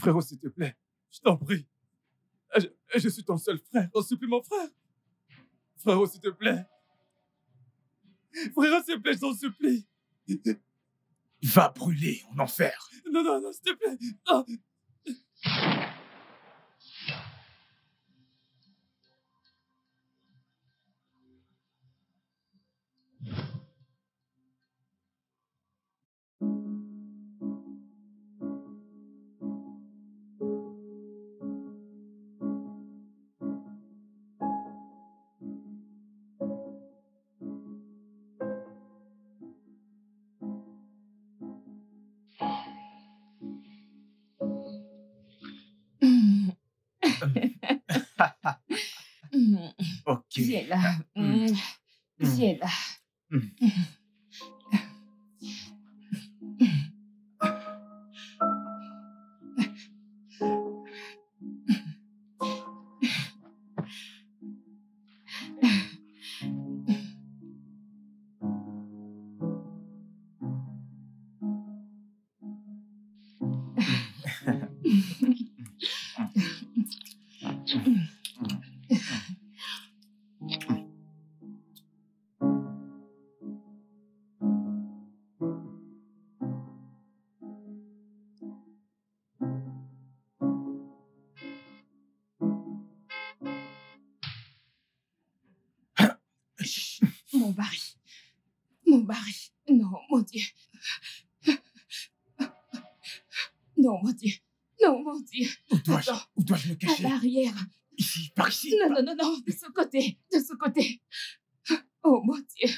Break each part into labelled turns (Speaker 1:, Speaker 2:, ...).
Speaker 1: Frérot, s'il te plaît, je t'en prie. Je suis ton seul frère. On supplie mon frère. Frérot, s'il te plaît. Frérot, s'il te plaît, je t'en supplie.
Speaker 2: Va brûler en enfer.
Speaker 1: Non, non, non, s'il te plaît. Non.
Speaker 2: Ok.
Speaker 3: Viens là. Viens là. Mon mari. Mon mari. Non, mon Dieu. Non, mon Dieu. Non, mon Dieu.
Speaker 2: Où dois-je me
Speaker 3: À
Speaker 2: cacher?
Speaker 3: l'arrière.
Speaker 2: Ici, par ici.
Speaker 3: Non, non, non, non. De ce côté. De ce côté. Oh, mon Dieu.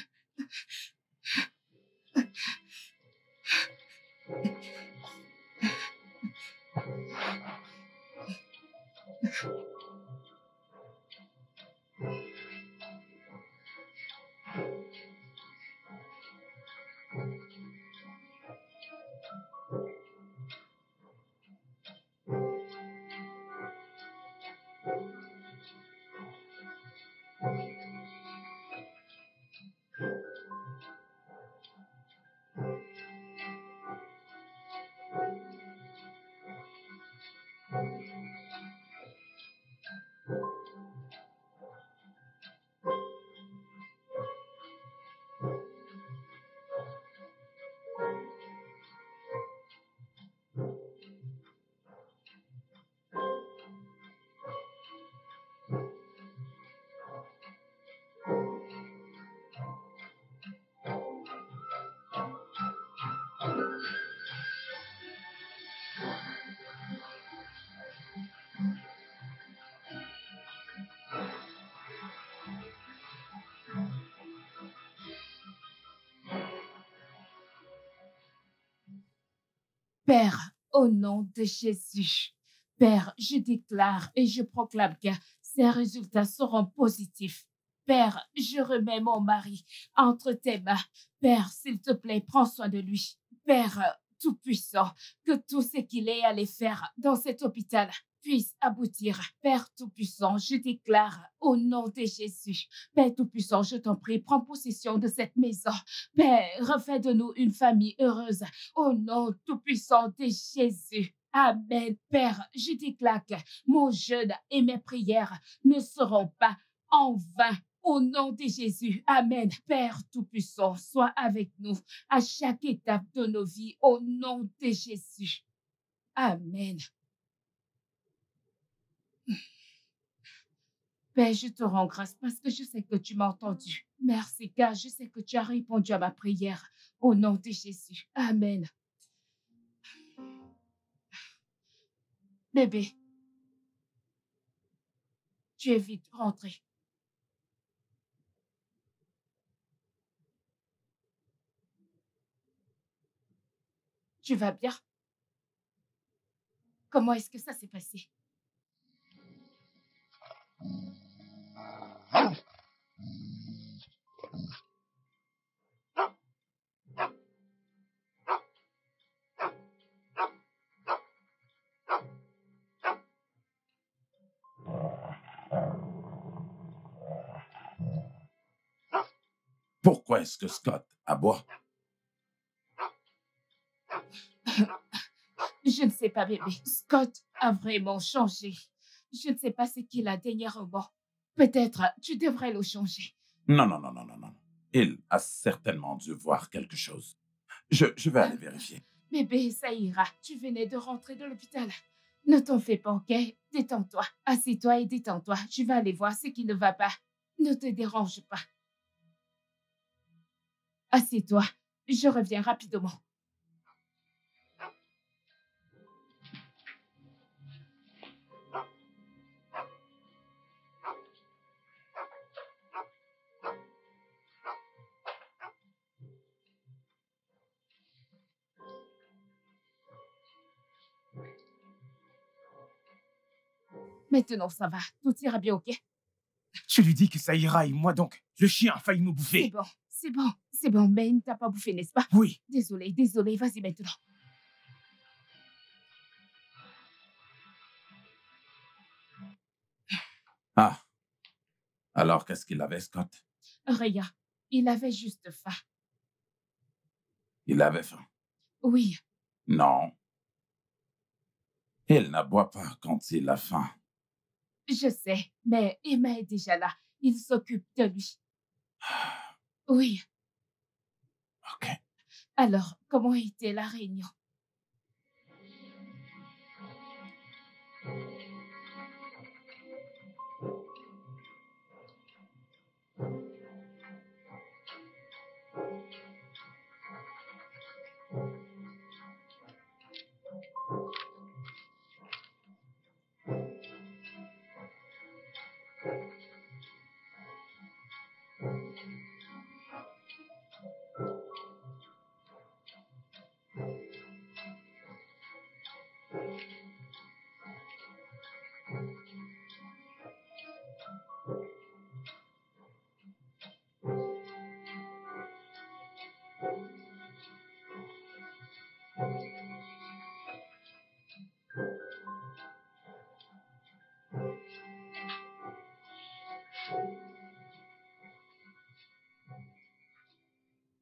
Speaker 3: Père, au nom de Jésus, Père, je déclare et je proclame que ces résultats seront positifs. Père, je remets mon mari entre tes mains. Père, s'il te plaît, prends soin de lui. Père Tout-Puissant, que tout ce qu'il est allé faire dans cet hôpital puisse aboutir. Père Tout-Puissant, je déclare au nom de Jésus. Père Tout-Puissant, je t'en prie, prends possession de cette maison. Père, refais de nous une famille heureuse. Au nom tout-puissant de Jésus. Amen. Père, je déclare que mon jeûne et mes prières ne seront pas en vain. Au nom de Jésus. Amen. Père tout-puissant, sois avec nous à chaque étape de nos vies. Au nom de Jésus. Amen. Père, je te rends grâce parce que je sais que tu m'as entendu. Merci, car je sais que tu as répondu à ma prière. Au nom de Jésus. Amen. Bébé, tu es vite rentré. Tu vas bien? Comment est-ce que ça s'est passé?
Speaker 2: Pourquoi est-ce que Scott aboie?
Speaker 3: Je ne sais pas, bébé. Scott a vraiment changé. Je ne sais pas ce qu'il a dernièrement. Peut-être tu devrais le changer.
Speaker 4: Non, non, non, non, non, non. Il a certainement dû voir quelque chose. Je vais aller vérifier.
Speaker 3: Bébé, ça ira. Tu venais de rentrer de l'hôpital. Ne t'en fais pas, ok? Détends-toi. Assieds-toi et détends-toi. Je vais aller voir ce qui ne va pas. Ne te dérange pas. Assieds-toi. Je reviens rapidement. Maintenant, ça va. Tout ira bien, ok?
Speaker 2: Tu lui dis que ça ira et moi donc. Le chien a failli me
Speaker 3: C'est
Speaker 2: bouffer.
Speaker 3: bon, c'est bon, c'est bon. Mais il ne t'a pas bouffé, n'est-ce pas?
Speaker 2: Oui.
Speaker 3: Désolée, désolée. Vas-y maintenant.
Speaker 4: Ah, alors qu'est-ce qu'il avait, Scott?
Speaker 3: Rien. Il avait juste faim.
Speaker 4: Il avait faim.
Speaker 3: Oui,
Speaker 4: Non. Il n'aboie pas quand il a faim.
Speaker 3: je sais. Mais Emma est déjà là. Il s'occupe de lui. Oui.
Speaker 4: OK.
Speaker 3: Alors, comment était la réunion?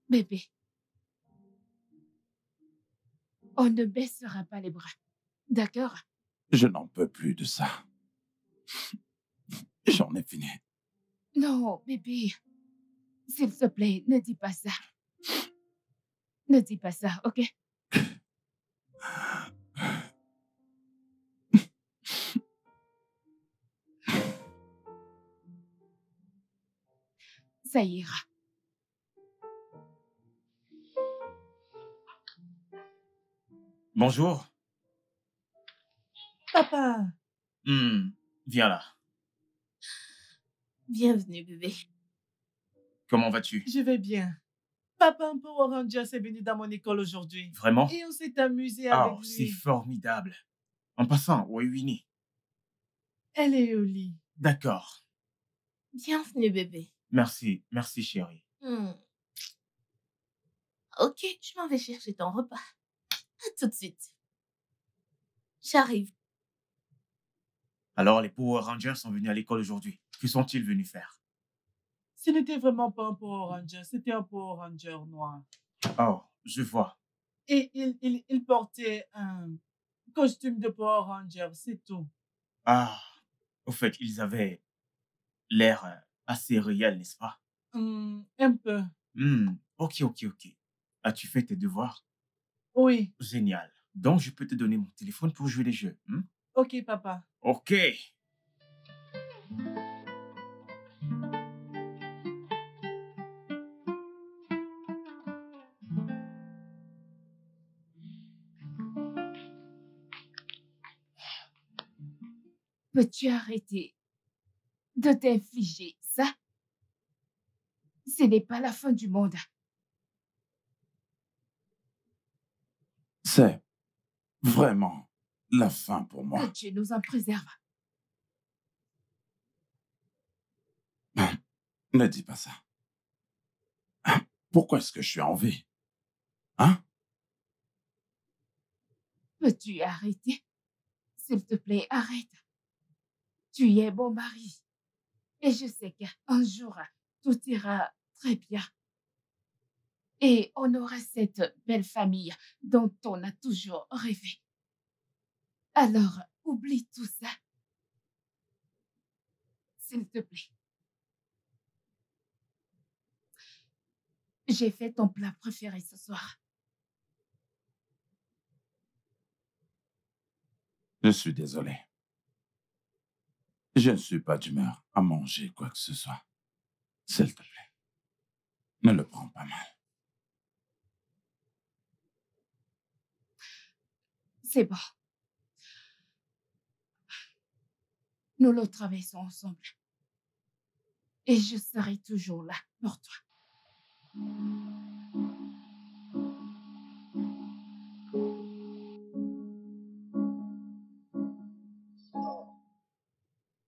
Speaker 3: Bébé, on ne baissera pas les bras. D'accord?
Speaker 4: Je n'en peux plus de ça. J'en ai fini.
Speaker 3: Non, bébé. S'il te plaît, ne dis pas ça. Ne dis pas ça, ok? Ça ira.
Speaker 2: Bonjour.
Speaker 5: Papa,
Speaker 2: Viens là.
Speaker 5: bienvenue, bébé.
Speaker 2: Comment vas-tu?
Speaker 5: Je vais bien. Papa, un Power Ranger est venu dans mon école aujourd'hui.
Speaker 2: Vraiment?
Speaker 5: Et on s'est amusé
Speaker 2: Oh,
Speaker 5: avec
Speaker 2: c'est
Speaker 5: lui.
Speaker 2: formidable. En passant, où est Winnie?
Speaker 5: Elle est au lit.
Speaker 2: D'accord.
Speaker 5: Bienvenue, bébé.
Speaker 2: Merci, merci chérie.
Speaker 5: Ok, je m'en vais chercher ton repas. À tout de suite. J'arrive.
Speaker 2: Alors, les Power Rangers sont venus à l'école aujourd'hui. Que sont-ils venus faire?
Speaker 5: Ce n'était vraiment pas un Power Ranger, c'était un Power Ranger noir.
Speaker 2: Oh, je vois.
Speaker 5: Et il portait un costume de Power Ranger, c'est tout.
Speaker 2: Ah, au fait, ils avaient l'air assez réel, n'est-ce pas?
Speaker 5: Un peu.
Speaker 2: Ok, ok, ok. As-tu fait tes devoirs?
Speaker 5: Oui.
Speaker 2: Génial. Donc, je peux te donner mon téléphone pour jouer les jeux.
Speaker 5: Ok, papa.
Speaker 2: Ok.
Speaker 3: Peux-tu arrêter de t'infliger ça? Ce n'est pas la fin du monde.
Speaker 4: C'est vraiment la fin pour
Speaker 3: Que
Speaker 4: moi.
Speaker 3: Dieu nous en préserve.
Speaker 4: Ne dis pas ça. Pourquoi est-ce que je suis en vie? Hein?
Speaker 3: Peux-tu arrêter? S'il te plaît, arrête. Tu es mon mari. Et je sais qu'un jour, tout ira très bien. Et on aura cette belle famille dont on a toujours rêvé. Alors, oublie tout ça. S'il te plaît. J'ai fait ton plat préféré ce soir.
Speaker 4: Je suis désolé. Je ne suis pas d'humeur à manger quoi que ce soit. S'il te plaît, ne le prends pas mal.
Speaker 3: C'est bon. Nous le traversons ensemble. Et je serai toujours là pour toi.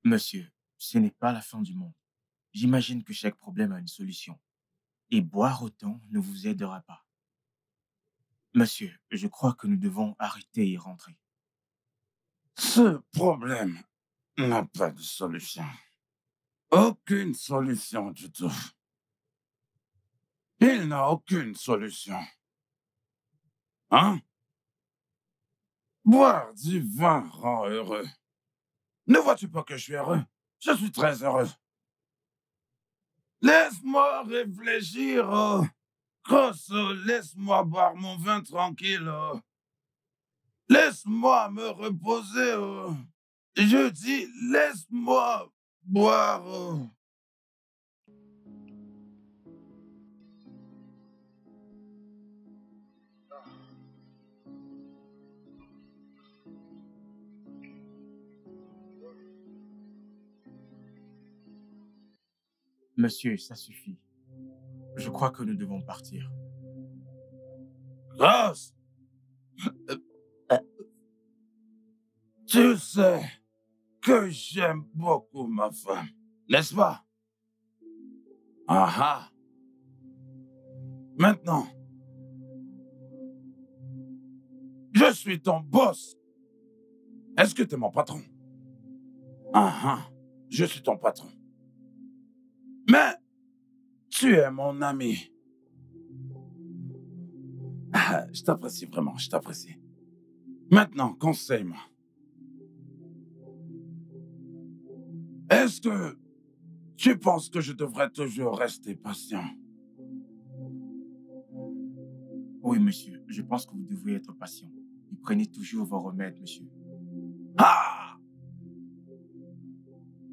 Speaker 2: Monsieur, ce n'est pas la fin du monde. J'imagine que chaque problème a une solution. Et boire autant ne vous aidera pas. Monsieur, je crois que nous devons arrêter et rentrer.
Speaker 4: Ce problème n'a pas de solution. Aucune solution du tout. Il n'a aucune solution. Hein? Boire du vin rend heureux. Ne vois-tu pas que je suis heureux? Je suis très heureux. Laisse-moi réfléchir, oh. Grosse, laisse-moi boire mon vin tranquille, oh. Laisse-moi me reposer, oh. Je dis, laisse-moi boire, oh.
Speaker 2: Monsieur, ça suffit. Je crois que nous devons partir.
Speaker 4: Grosse! Tu sais que j'aime beaucoup ma femme, n'est-ce pas? Ah ah! Maintenant, je suis ton boss. Est-ce que tu es mon patron? Ah ah! Je suis ton patron. Mais tu es mon ami. Ah, je t'apprécie vraiment, je t'apprécie. Maintenant, conseille-moi. Est-ce que tu penses que je devrais toujours rester patient?
Speaker 2: Oui, monsieur, je pense que vous devriez être patient. Et prenez toujours vos remèdes, monsieur.
Speaker 4: Ah!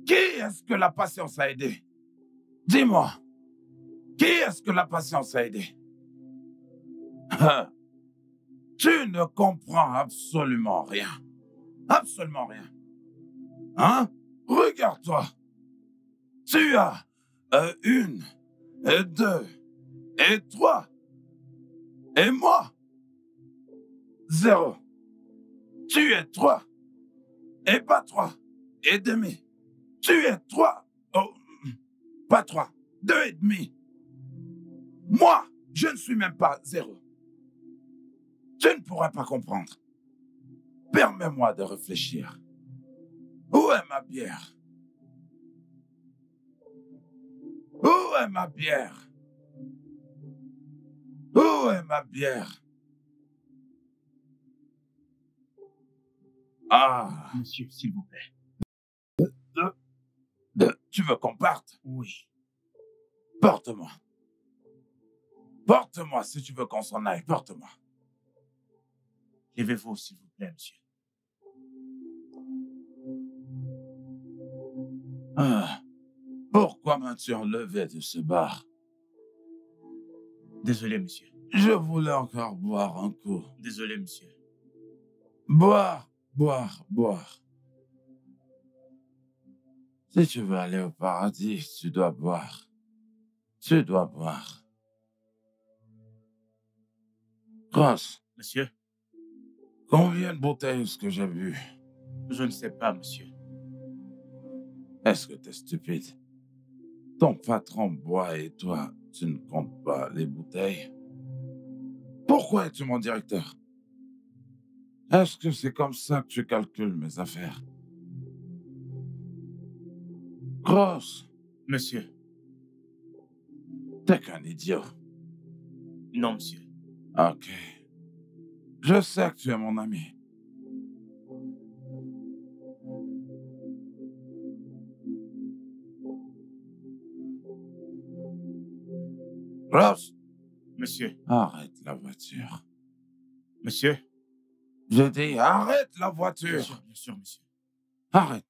Speaker 4: Qui est-ce que la patience a aidé? Dis-moi, qui est-ce que la patience a aidé? Ah, tu ne comprends absolument rien. Absolument rien. Hein? Regarde-toi. Tu as une, et deux, et trois. Et moi, zéro. Tu es trois. Et pas trois. Et demi. Tu es trois. Oh, pas trois. Deux et demi. Moi, je ne suis même pas zéro. Tu ne pourras pas comprendre. Permets-moi de réfléchir. Où est ma bière? Où est ma bière? Où est ma bière? Ah,
Speaker 2: Monsieur, s'il vous plaît.
Speaker 4: tu veux qu'on parte?
Speaker 2: Oui.
Speaker 4: Porte-moi. Porte-moi si tu veux qu'on s'en aille. Porte-moi.
Speaker 2: Levez-vous, s'il vous plaît, monsieur.
Speaker 4: Ah, pourquoi m'as-tu enlevé de ce bar?
Speaker 2: Désolé, monsieur.
Speaker 4: Je voulais encore boire un coup.
Speaker 2: Désolé, monsieur.
Speaker 4: Boire, boire, boire. Si tu veux aller au paradis, tu dois boire. Tu dois boire. Grosse,
Speaker 2: Monsieur,
Speaker 4: combien de bouteilles est-ce que j'ai bu?
Speaker 2: je ne sais pas, monsieur.
Speaker 4: Est-ce que tu es stupide? Ton patron boit et toi, tu ne comptes pas les bouteilles? Pourquoi es-tu mon directeur? Est-ce que c'est comme ça que tu calcules mes affaires? Grosse,
Speaker 2: Monsieur,
Speaker 4: t'es qu'un idiot.
Speaker 2: non, monsieur.
Speaker 4: Ok. Je sais que tu es mon ami. Ross,
Speaker 2: Monsieur,
Speaker 4: arrête la voiture.
Speaker 2: monsieur.
Speaker 4: Je dis, arrête la
Speaker 2: Bien
Speaker 4: voiture.
Speaker 2: sûr, monsieur.
Speaker 4: Arrête.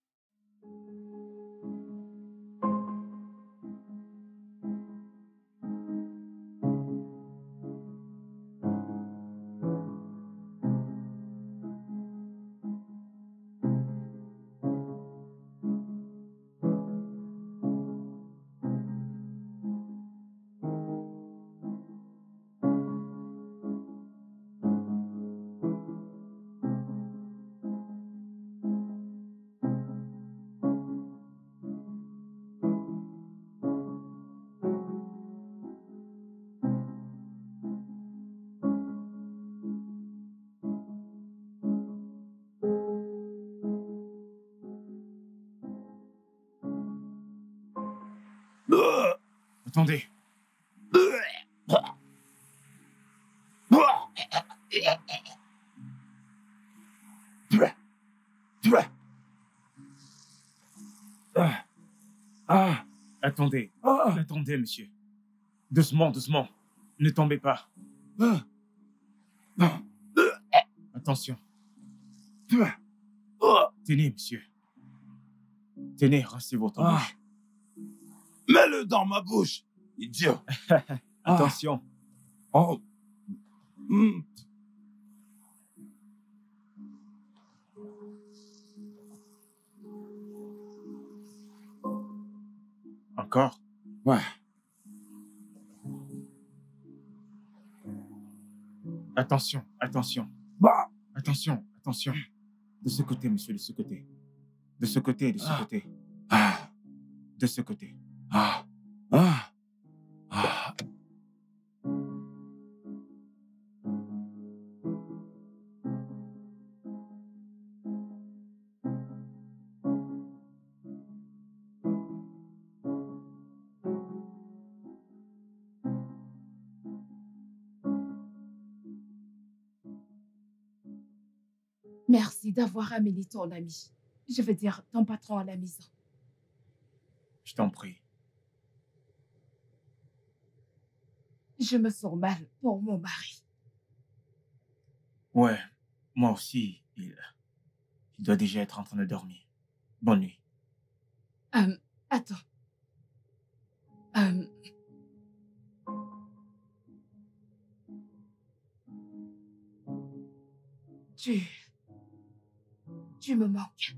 Speaker 2: Attendez. Attendez. Attendez, monsieur. Doucement, doucement. Ne tombez pas. Attention. Tenez, monsieur. Tenez, rincez votre bouche.
Speaker 4: Mets-le dans ma bouche, idiot.
Speaker 2: Attention.
Speaker 4: Oh. Mm.
Speaker 2: Encore.
Speaker 4: Ouais.
Speaker 2: Attention, attention.
Speaker 4: Bah.
Speaker 2: Attention, attention. De ce côté, monsieur, de ce côté. De ce côté, de ce côté.
Speaker 4: Ah.
Speaker 2: De ce côté.
Speaker 4: Ah. Ah. Ah.
Speaker 3: Merci d'avoir amené ton ami. Je veux dire, ton patron à la maison.
Speaker 2: Je t'en prie.
Speaker 3: Je me sens mal pour mon mari.
Speaker 2: Ouais, moi aussi, il doit déjà être en train de dormir. Bonne nuit.
Speaker 3: Attends. Tu me manques.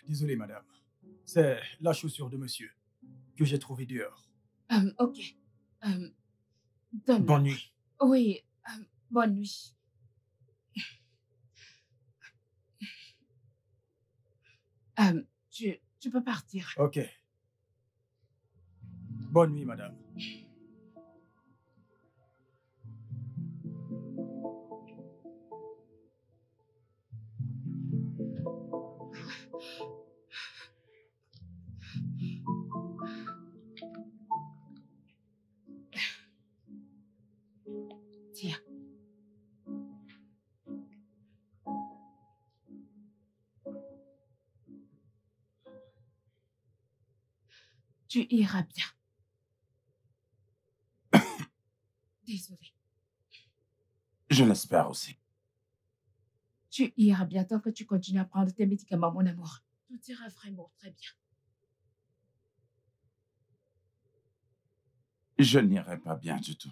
Speaker 1: Désolé, madame. C'est la chaussure de monsieur que j'ai trouvée dehors.
Speaker 3: Ok. Donne-la.
Speaker 2: Bonne nuit.
Speaker 3: Oui, bonne nuit. Tu peux partir.
Speaker 1: Ok. Bonne nuit, madame.
Speaker 3: Tiens. Tu iras bien. Désolée.
Speaker 4: Je l'espère aussi.
Speaker 3: Tu iras bien tant que tu continues à prendre tes médicaments, mon amour. Tout ira vraiment très bien.
Speaker 4: Je n'irai pas bien du tout.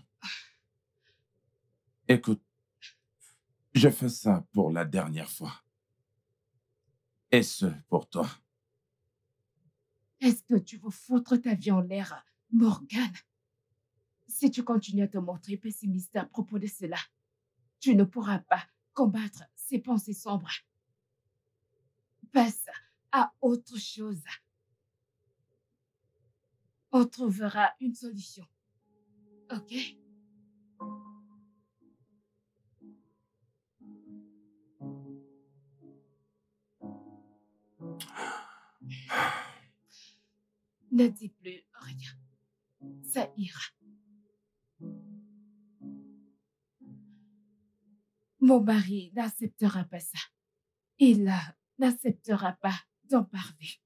Speaker 4: Écoute, je fais ça pour la dernière fois. Et ce, pour toi.
Speaker 3: Est-ce que tu veux foutre ta vie en l'air, Morgane? Si tu continues à te montrer pessimiste à propos de cela, tu ne pourras pas combattre ces pensées sombres. Passe à autre chose. On trouvera une solution. Ok? Ne dis plus rien. Ça ira. Mon mari n'acceptera pas ça. Il n'acceptera pas d'en parler.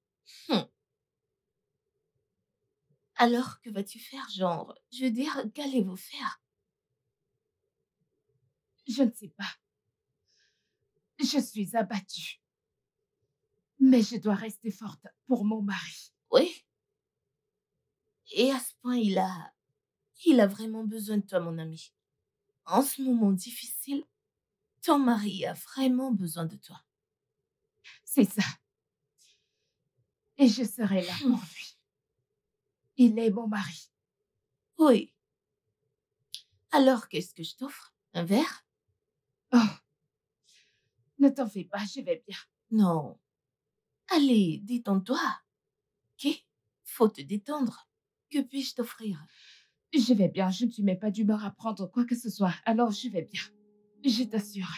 Speaker 5: Alors, que vas-tu faire, genre? Je veux dire, qu'allez-vous faire?
Speaker 3: Je ne sais pas. Je suis abattue. Mais je dois rester forte pour mon mari.
Speaker 5: Oui. Et à ce point, il a vraiment besoin de toi, mon ami. En ce moment difficile, ton mari a vraiment besoin de toi.
Speaker 3: C'est ça. Et je serai là pour lui. Il est mon mari.
Speaker 5: Oui. Alors, qu'est-ce que je t'offre? Un verre?
Speaker 3: Oh. Ne t'en fais pas, je vais bien.
Speaker 5: Non. Allez, détends-toi. Ok? Faut te détendre. Que puis-je t'offrir?
Speaker 3: Je vais bien, je ne suis même pas d'humeur à prendre quoi que ce soit. Alors, je vais bien. Je t'assure.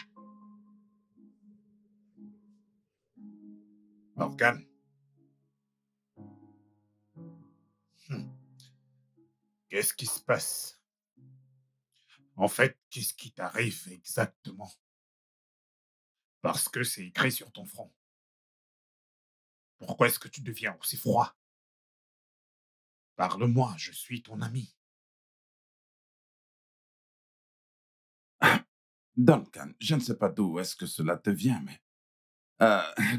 Speaker 4: Morgane. Qu'est-ce qui se passe? En fait, qu'est-ce qui t'arrive exactement? Parce que c'est écrit sur ton front. Pourquoi est-ce que tu deviens aussi froid? Parle-moi, je suis ton ami. Duncan, je ne sais pas d'où est-ce que cela te vient, mais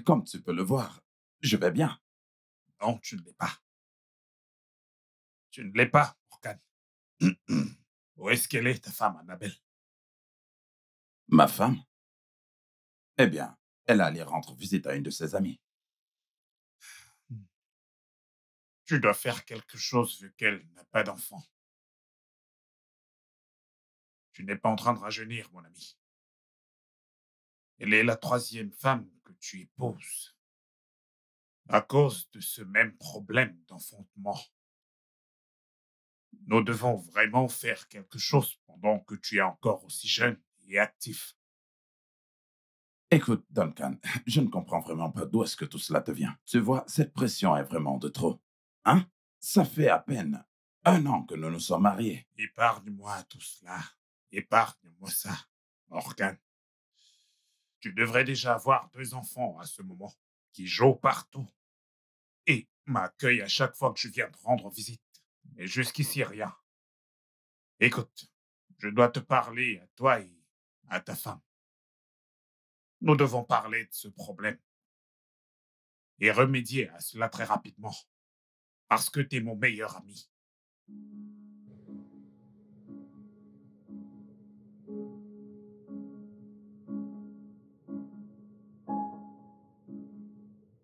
Speaker 4: comme tu peux le voir, je vais bien. Non, tu ne l'es pas. Tu ne l'es pas, Morgane. Où est-ce qu'elle est, ta femme, Annabelle?
Speaker 1: Ma femme? Eh bien, elle allait rendre visite à une de ses amies.
Speaker 4: Tu dois faire quelque chose vu qu'elle n'a pas d'enfant. Tu n'es pas en train de rajeunir, mon ami. Elle est la 3e femme que tu épouses. À cause de ce même problème d'enfantement. Nous devons vraiment faire quelque chose pendant que tu es encore aussi jeune et actif.
Speaker 1: Écoute, Duncan, je ne comprends vraiment pas d'où est-ce que tout cela te vient. Tu vois, cette pression est vraiment de trop. Hein? Ça fait à peine 1 an que nous nous sommes mariés.
Speaker 4: Épargne-moi tout cela. Épargne-moi ça, Morgane. Tu devrais déjà avoir 2 enfants à ce moment, qui jouent partout et m'accueillent à chaque fois que je viens te rendre visite. Et jusqu'ici, rien. Écoute, je dois te parler à toi et à ta femme. Nous devons parler de ce problème et remédier à cela très rapidement, parce que tu es mon meilleur ami.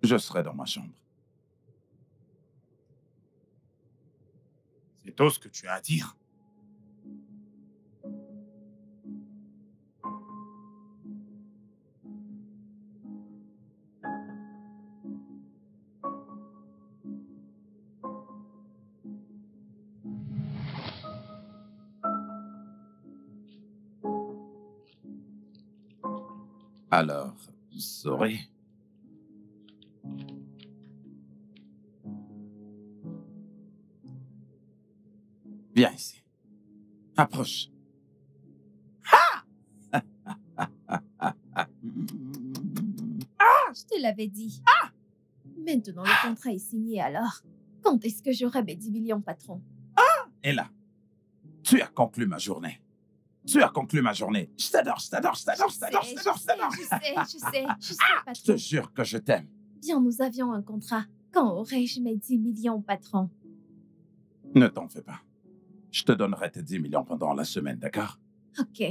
Speaker 1: Je serai dans ma chambre.
Speaker 4: C'est tout ce que tu as à dire.
Speaker 1: Alors, souris. Viens ici. Approche.
Speaker 6: Je te l'avais dit. Maintenant, le contrat est signé, alors. Quand est-ce que j'aurai mes 10 millions, patron?
Speaker 1: Et là, tu as conclu ma journée. Tu as conclu ma journée. Je t'adore, je t'adore, je t'adore, je t'adore, je t'adore, je t'adore.
Speaker 6: Je sais,
Speaker 1: Je te
Speaker 6: patron.
Speaker 1: jure que je t'aime.
Speaker 6: Bien, nous avions un contrat. Quand aurai-je mes 10 millions, patron?
Speaker 1: Ne t'en fais pas. Je te donnerai tes 10 millions pendant la semaine, d'accord?
Speaker 6: Ok.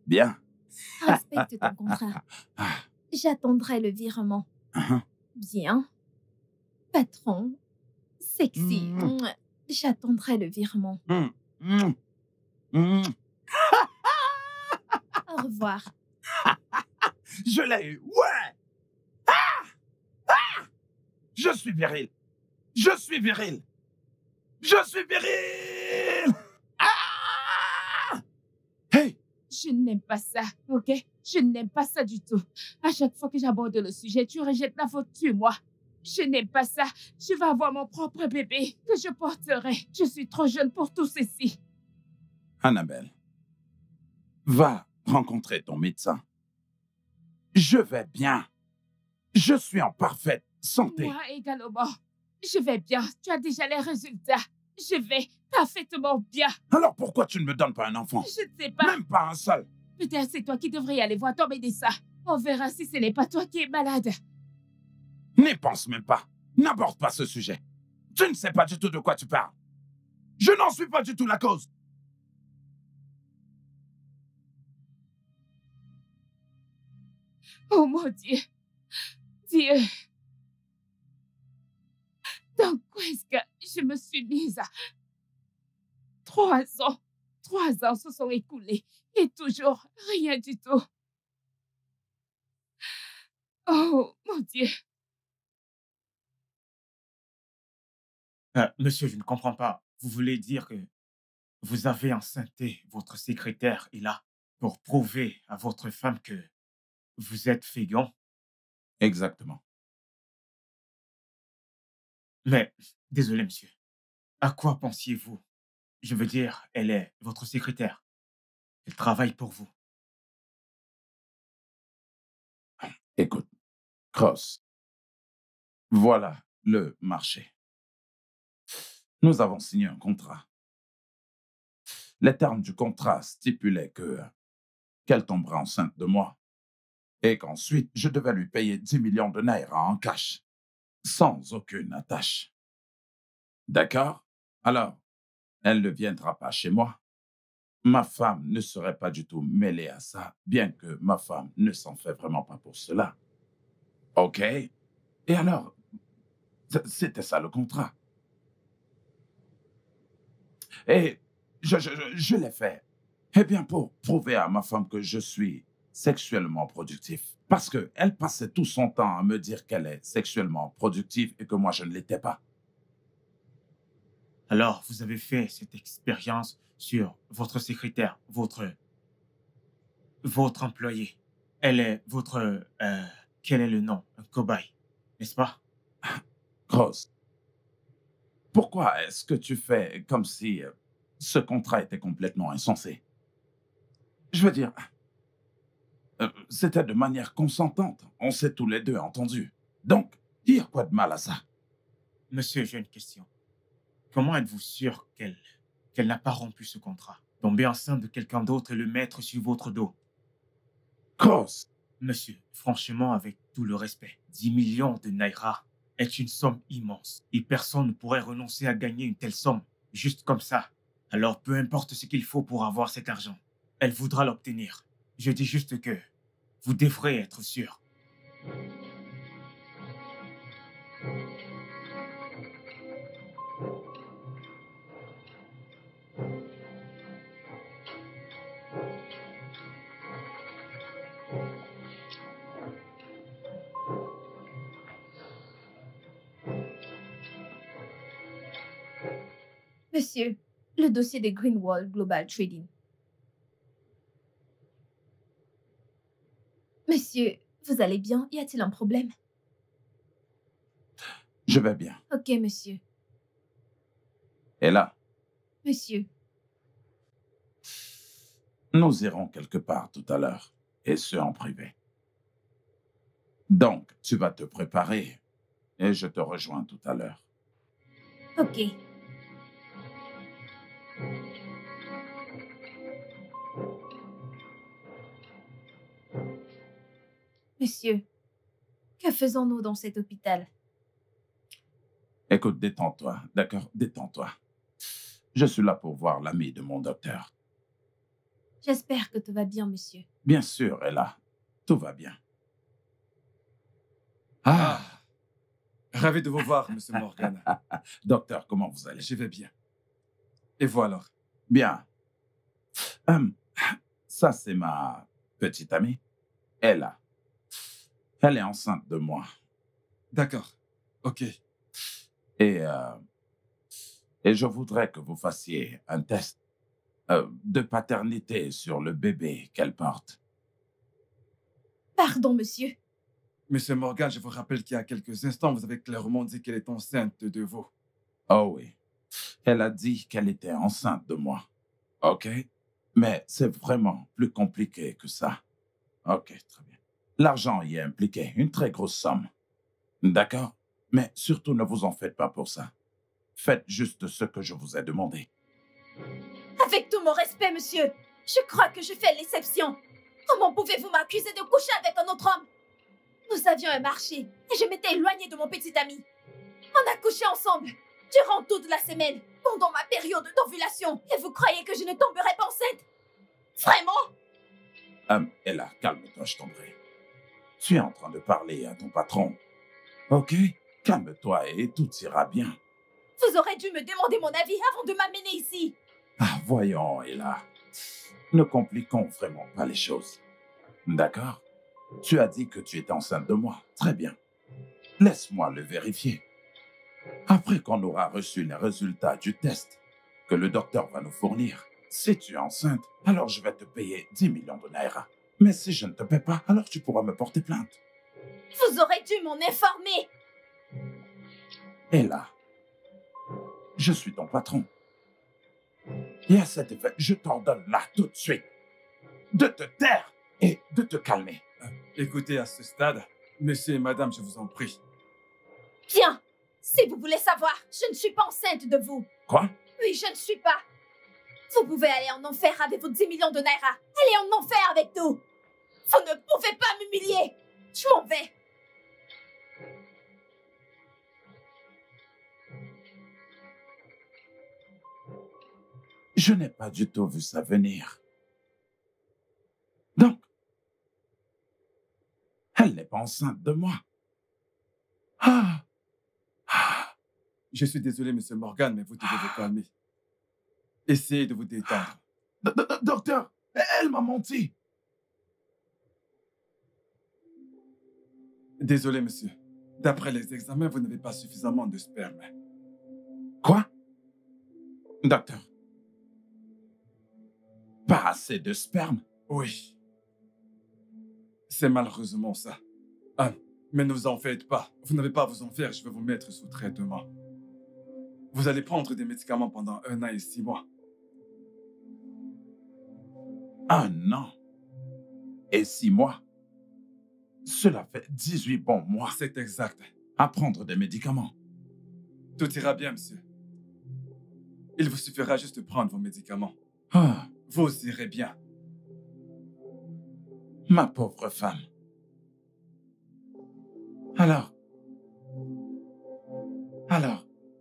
Speaker 1: Bien.
Speaker 6: Respecte ton contrat. J'attendrai le virement.
Speaker 1: Uh-huh.
Speaker 6: Bien. Patron. Sexy.
Speaker 1: Mm.
Speaker 6: J'attendrai le virement.
Speaker 1: Mm.
Speaker 6: Au revoir.
Speaker 1: Je l'ai eu. Ouais. Je suis viril. Je suis viril. Je suis viril. Hey.
Speaker 3: Je n'aime pas ça, ok? Je n'aime pas ça du tout. À chaque fois que j'aborde le sujet, tu rejettes la faute sur moi. Je n'aime pas ça. Je vais avoir mon propre bébé que je porterai. Je suis trop jeune pour tout ceci.
Speaker 1: Annabelle, va rencontrer ton médecin. Je vais bien. Je suis en parfaite santé.
Speaker 3: Moi également. Je vais bien. Tu as déjà les résultats. Je vais parfaitement bien.
Speaker 1: Alors pourquoi tu ne me donnes pas un enfant?
Speaker 3: Je ne sais pas.
Speaker 1: Même pas un seul.
Speaker 3: Peut-être c'est toi qui devrais aller voir ton médecin. On verra si ce n'est pas toi qui es malade.
Speaker 1: N'y pense même pas. N'aborde pas ce sujet. Tu ne sais pas du tout de quoi tu parles. Je n'en suis pas du tout la cause.
Speaker 3: Oh mon Dieu. Dieu. Dans quoi est-ce que je me suis mise à... 3 ans. 3 ans se sont écoulés et toujours rien du tout. Oh mon Dieu.
Speaker 2: Monsieur, je ne comprends pas. Vous voulez dire que vous avez enceinté votre secrétaire et là pour prouver à votre femme que vous êtes fécond?
Speaker 1: Exactement.
Speaker 2: Mais, désolé, monsieur. À quoi pensiez-vous? Je veux dire, elle est votre secrétaire. Elle travaille pour vous.
Speaker 1: Écoute, Cross, voilà le marché. Nous avons signé un contrat. Les termes du contrat stipulaient qu'elle tomberait enceinte de moi et qu'ensuite je devais lui payer 10 millions de naira en cash, sans aucune attache. D'accord? Alors, elle ne viendra pas chez moi. Ma femme ne serait pas du tout mêlée à ça, bien que ma femme ne s'en fait vraiment pas pour cela. OK? Et alors, c'était ça le contrat. Et je l'ai fait. Eh bien, pour prouver à ma femme que je suis sexuellement productif. Parce qu'elle passait tout son temps à me dire qu'elle est sexuellement productive et que moi, je ne l'étais pas.
Speaker 2: Alors, vous avez fait cette expérience sur votre secrétaire, votre employé. Elle est votre... quel est le nom? Un cobaye, n'est-ce pas?
Speaker 1: Rose, pourquoi est-ce que tu fais comme si ce contrat était complètement insensé? Je veux dire, c'était de manière consentante. On s'est tous les deux entendus. Donc, il y a quoi de mal à ça?
Speaker 2: Monsieur, j'ai une question. Comment êtes-vous sûr qu'elle n'a pas rompu ce contrat? Tomber enceinte de quelqu'un d'autre et le mettre sur votre dos?
Speaker 1: Cross,
Speaker 2: Monsieur, franchement, avec tout le respect, 10 millions de naira est une somme immense et personne ne pourrait renoncer à gagner une telle somme juste comme ça. Alors, peu importe ce qu'il faut pour avoir cet argent, elle voudra l'obtenir. Je dis juste que vous devrez être sûr.
Speaker 6: Monsieur, le dossier de Greenwall Global Trading. Monsieur, vous allez bien? Y a-t-il un problème?
Speaker 1: je vais bien.
Speaker 6: Ok, monsieur.
Speaker 1: Et là,
Speaker 6: Monsieur,
Speaker 1: nous irons quelque part tout à l'heure, et ce en privé. Donc, tu vas te préparer, et je te rejoins tout à l'heure.
Speaker 6: ok. Monsieur, que faisons-nous dans cet hôpital?
Speaker 1: Écoute, détends-toi, d'accord? Détends-toi. Je suis là pour voir l'ami de mon docteur.
Speaker 6: J'espère que tout va bien, monsieur.
Speaker 1: Bien sûr, Ella, tout va bien.
Speaker 7: Ravi de vous voir, Monsieur Morgan.
Speaker 1: Docteur, comment vous allez?
Speaker 7: Je vais bien. Et vous alors?
Speaker 1: Bien. Ça, c'est ma petite amie, Ella. Elle est enceinte de moi.
Speaker 7: D'accord. Ok.
Speaker 1: Et je voudrais que vous fassiez un test de paternité sur le bébé qu'elle porte.
Speaker 6: Pardon, monsieur.
Speaker 7: Monsieur Morgan, je vous rappelle qu'il y a quelques instants, vous avez clairement dit qu'elle est enceinte de vous.
Speaker 1: Oh oui. Elle a dit qu'elle était enceinte de moi. OK? Mais c'est vraiment plus compliqué que ça. OK, très bien. L'argent y est impliqué, une très grosse somme. D'accord? Mais surtout, ne vous en faites pas pour ça. Faites juste ce que je vous ai demandé.
Speaker 6: Avec tout mon respect, monsieur, je crois que je fais l'exception. Comment pouvez-vous m'accuser de coucher avec un autre homme? Nous avions un marché et je m'étais éloignée de mon petit ami. On a couché ensemble durant toute la semaine, pendant ma période d'ovulation. Et vous croyez que je ne tomberai pas enceinte? Vraiment?
Speaker 1: Ella, calme-toi, je t'en prie. Tu es en train de parler à ton patron. OK? Calme-toi et tout ira bien.
Speaker 6: Vous aurez dû me demander mon avis avant de m'amener ici.
Speaker 1: Ah, voyons, Ella. Ne compliquons vraiment pas les choses. D'accord? Tu as dit que tu étais enceinte de moi. Très bien. Laisse-moi le vérifier. Après qu'on aura reçu les résultats du test que le docteur va nous fournir, si tu es enceinte, alors je vais te payer 10 millions de naira. Mais si je ne te paie pas, alors tu pourras me porter plainte.
Speaker 6: Vous aurez dû m'en informer.
Speaker 1: Et là, je suis ton patron. Et à cet effet, je t'ordonne là tout de suite de te taire et de te calmer.
Speaker 7: Écoutez, à ce stade, monsieur et madame, je vous en prie.
Speaker 6: Bien. Si vous voulez savoir, je ne suis pas enceinte de vous.
Speaker 1: Quoi?
Speaker 6: Oui, je ne suis pas. Vous pouvez aller en enfer avec vos 10 millions de naira. Allez en enfer avec nous. Vous ne pouvez pas m'humilier. Je m'en vais.
Speaker 1: Je n'ai pas du tout vu ça venir. Donc, elle n'est pas enceinte de moi. Ah! Ah!
Speaker 7: Je suis désolé, monsieur Morgan, mais vous devez vous calmer. Essayez de vous détendre.
Speaker 1: Docteur, elle m'a menti.
Speaker 7: Désolé, monsieur. D'après les examens, vous n'avez pas suffisamment de sperme.
Speaker 1: Quoi? Docteur. Pas assez de sperme?
Speaker 7: Oui. C'est malheureusement ça. Ah, mais ne vous en faites pas. Vous n'avez pas à vous en faire, je vais vous mettre sous traitement. Vous allez prendre des médicaments pendant 1 an et 6 mois.
Speaker 1: 1 an et 6 mois. Cela fait 18 bons mois
Speaker 7: C'est exact.
Speaker 1: à prendre des médicaments.
Speaker 7: Tout ira bien, monsieur. Il vous suffira juste de prendre vos médicaments.
Speaker 1: Ah,
Speaker 7: Vous irez bien.
Speaker 1: ma pauvre femme. Alors,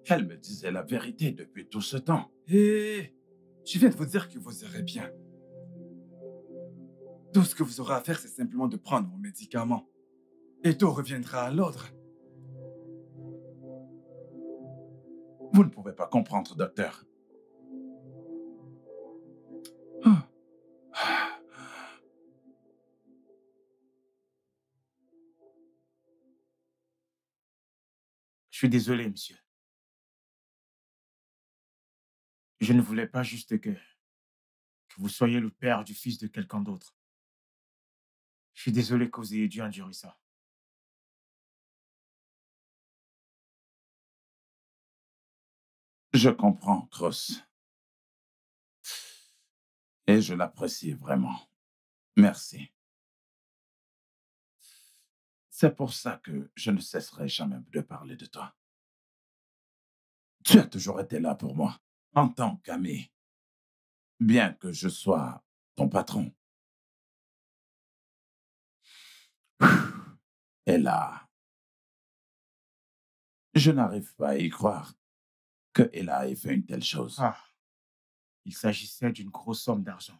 Speaker 1: elle me disait la vérité depuis tout ce temps.
Speaker 7: Et je viens de vous dire que vous irez bien. Tout ce que vous aurez à faire, c'est simplement de prendre vos médicaments. Et tout reviendra à l'ordre.
Speaker 1: Vous ne pouvez pas comprendre, docteur. Ah.
Speaker 2: Je suis désolé, monsieur. Je ne voulais pas juste que vous soyez le père du fils de quelqu'un d'autre. Je suis désolé que vous ayez dû endurer ça.
Speaker 1: Je comprends, Cross. Et je l'apprécie vraiment. Merci. C'est pour ça que je ne cesserai jamais de parler de toi. Tu as toujours été là pour moi, en tant qu'ami, bien que je sois ton patron. Et là, je n'arrive pas à y croire que Ella ait fait une telle chose.
Speaker 2: Ah, il s'agissait d'une grosse somme d'argent.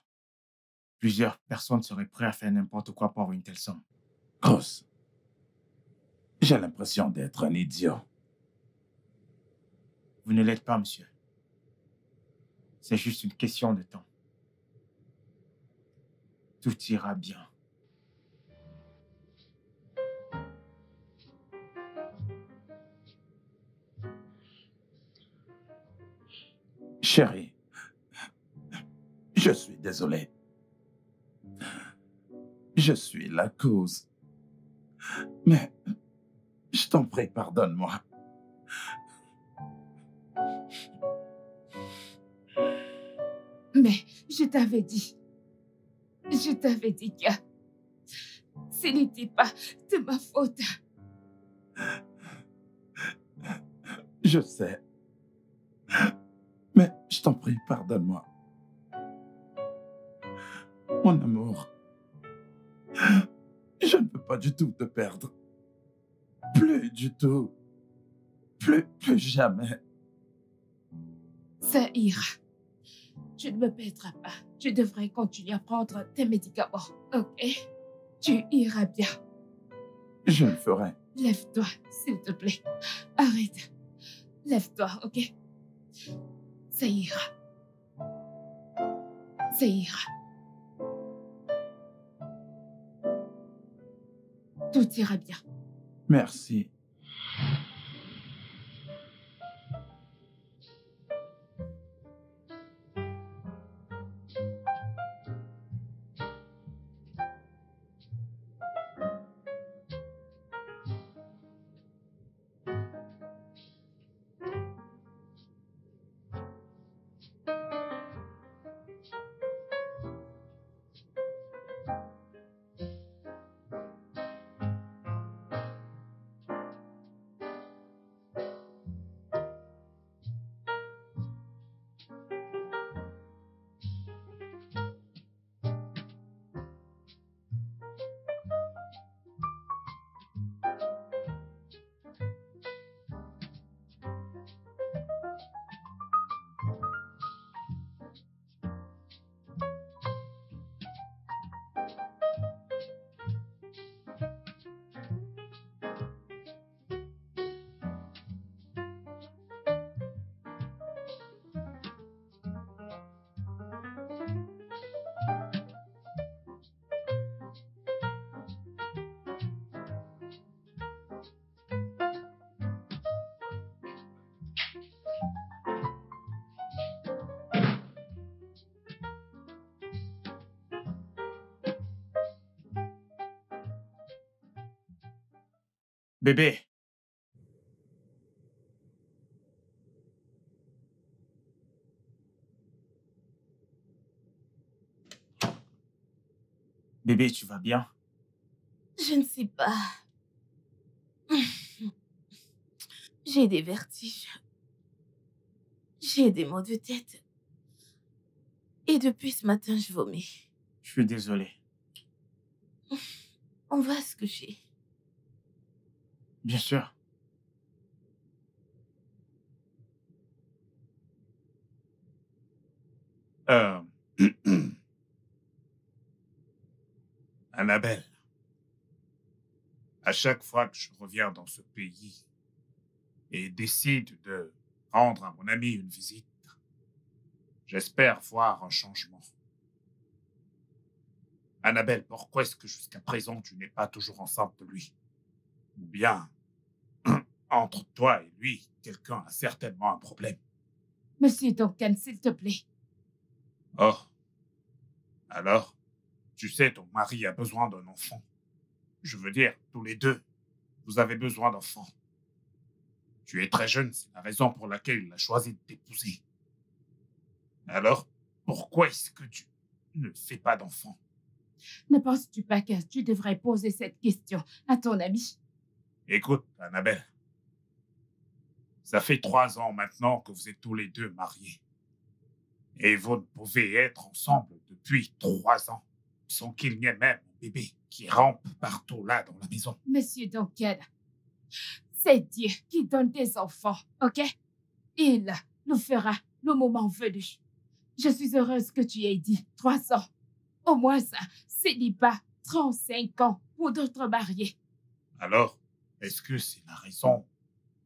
Speaker 2: Plusieurs personnes seraient prêtes à faire n'importe quoi pour une telle somme.
Speaker 1: Cross, j'ai l'impression d'être un idiot.
Speaker 2: Vous ne l'êtes pas, monsieur. C'est juste une question de temps. Tout ira bien.
Speaker 1: Chérie, je suis désolé. Je suis la cause Mais je t'en prie, pardonne-moi.
Speaker 3: Mais je t'avais dit que ce n'était pas de ma faute.
Speaker 1: Je sais. Mais je t'en prie, pardonne-moi. Mon amour, je ne veux pas du tout te perdre. Plus du tout. Plus jamais.
Speaker 3: Ça ira. Tu ne me perdras pas. Tu devrais continuer à prendre tes médicaments, ok? Tu iras bien.
Speaker 1: Je le ferai.
Speaker 3: Lève-toi, s'il te plaît. Arrête. Lève-toi, ok? Ça ira. Ça ira. Tout ira bien.
Speaker 1: Merci.
Speaker 2: Bébé, bébé, tu vas bien?
Speaker 5: Je ne sais pas. J'ai des vertiges. J'ai des maux de tête. Et depuis ce matin, je vomis.
Speaker 2: Je suis désolé.
Speaker 5: On va se coucher.
Speaker 2: Bien sûr.
Speaker 4: Euh... Annabelle, à chaque fois que je reviens dans ce pays et décide de rendre à mon ami une visite, j'espère voir un changement. Annabelle, pourquoi est-ce que jusqu'à présent tu n'es pas toujours enceinte de lui? Ou bien, entre toi et lui, quelqu'un a certainement un problème.
Speaker 3: Monsieur Duncan, s'il te plaît.
Speaker 4: Oh, alors, tu sais, ton mari a besoin d'un enfant. Je veux dire, tous les deux, vous avez besoin d'enfants. Tu es très jeune, c'est la raison pour laquelle il a choisi de t'épouser. Alors, pourquoi est-ce que tu ne fais pas d'enfant?
Speaker 3: Ne penses-tu pas que tu devrais poser cette question à ton ami?
Speaker 4: Écoute, Annabelle, ça fait 3 ans maintenant que vous êtes tous les deux mariés. Et vous ne pouvez être ensemble depuis 3 ans sans qu'il n'y ait même un bébé qui rampe partout là dans la maison.
Speaker 3: Monsieur Duncan, c'est Dieu qui donne des enfants, ok? Il nous fera le moment venu. Je suis heureuse que tu aies dit 3 ans. Au moins ça, célibat, 35 ans pour d'autres mariés.
Speaker 4: Alors, est-ce que c'est la raison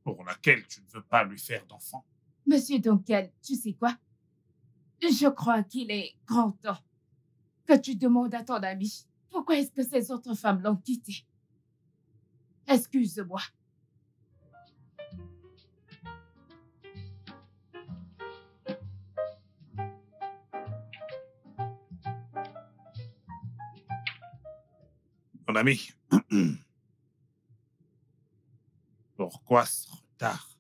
Speaker 4: pour laquelle tu ne veux pas lui faire d'enfant?
Speaker 3: Monsieur Duncan, tu sais quoi? Je crois qu'il est grand temps que tu demandes à ton ami pourquoi est-ce que ces autres femmes l'ont quitté. Excuse-moi.
Speaker 4: Mon ami, Pourquoi ce retard?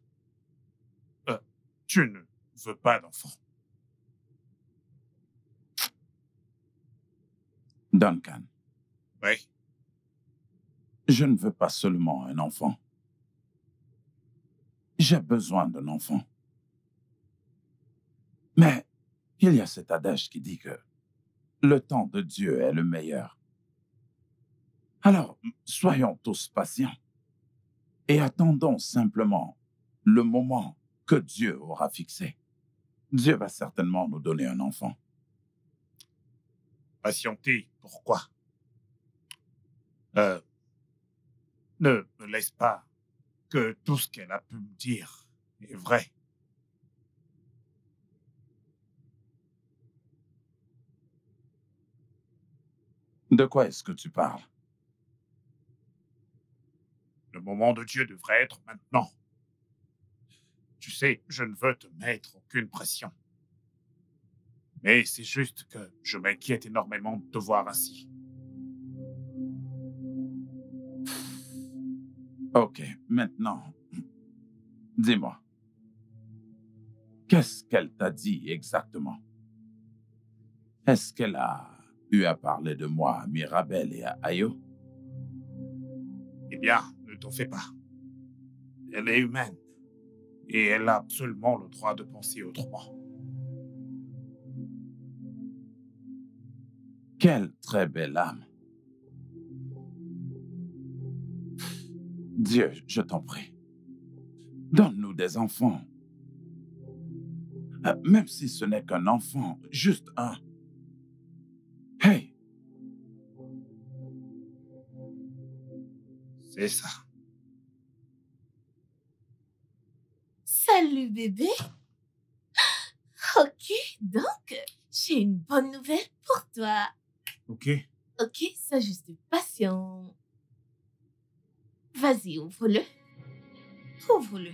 Speaker 4: Tu ne veux pas d'enfant.
Speaker 1: Duncan,
Speaker 4: Oui.
Speaker 1: je ne veux pas seulement un enfant. J'ai besoin d'un enfant. Mais il y a cet adage qui dit que le temps de Dieu est le meilleur. Alors, soyons tous patients et attendons simplement le moment que Dieu aura fixé. Dieu va certainement nous donner un enfant.
Speaker 4: Patienter, pourquoi? Ne me laisse pas que tout ce qu'elle a pu me dire est vrai.
Speaker 1: De quoi est-ce que tu parles?
Speaker 4: Le moment de Dieu devrait être maintenant. Tu sais, je ne veux te mettre aucune pression. Mais c'est juste que je m'inquiète énormément de te voir ainsi.
Speaker 1: Ok, maintenant, dis-moi, qu'est-ce qu'elle t'a dit exactement? Est-ce qu'elle a eu à parler de moi à Mirabel et à Ayo?
Speaker 4: Eh bien, ne t'en fais pas. Elle est humaine. Et elle a absolument le droit de penser autrement.
Speaker 1: Quelle très belle âme. Dieu, je t'en prie, donne-nous des enfants. Même si ce n'est qu'un enfant, juste un. Hey,
Speaker 4: C'est ça.
Speaker 5: Salut bébé. Ok, donc, j'ai une bonne nouvelle pour toi.
Speaker 2: Ok.
Speaker 5: Ok, sois juste patient. Vas-y, ouvre-le. Ouvre-le.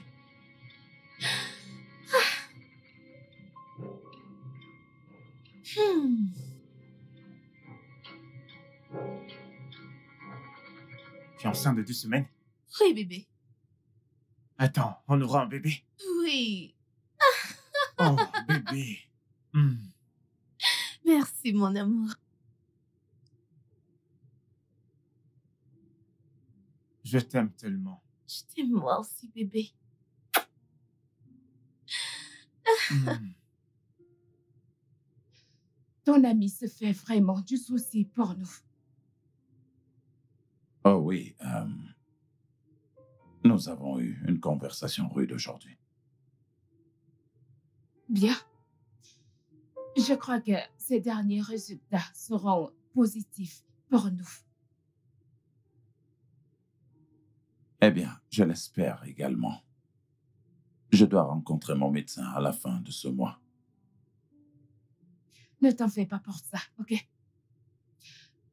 Speaker 5: Hmm.
Speaker 2: Tu es enceinte de 2 semaines?
Speaker 5: Oui, bébé.
Speaker 2: Attends, on aura un bébé?
Speaker 5: Oui.
Speaker 2: Oh, bébé. Hmm.
Speaker 5: Merci, mon amour.
Speaker 2: Je t'aime tellement.
Speaker 5: Je t'aime moi aussi, bébé.
Speaker 2: Hmm.
Speaker 3: Ton ami se fait vraiment du souci pour nous.
Speaker 1: oh oui, nous avons eu une conversation rude aujourd'hui.
Speaker 3: Bien. Je crois que ces derniers résultats seront positifs pour nous.
Speaker 1: Eh bien, je l'espère également. Je dois rencontrer mon médecin à la fin de ce mois.
Speaker 3: Ne t'en fais pas pour ça, ok?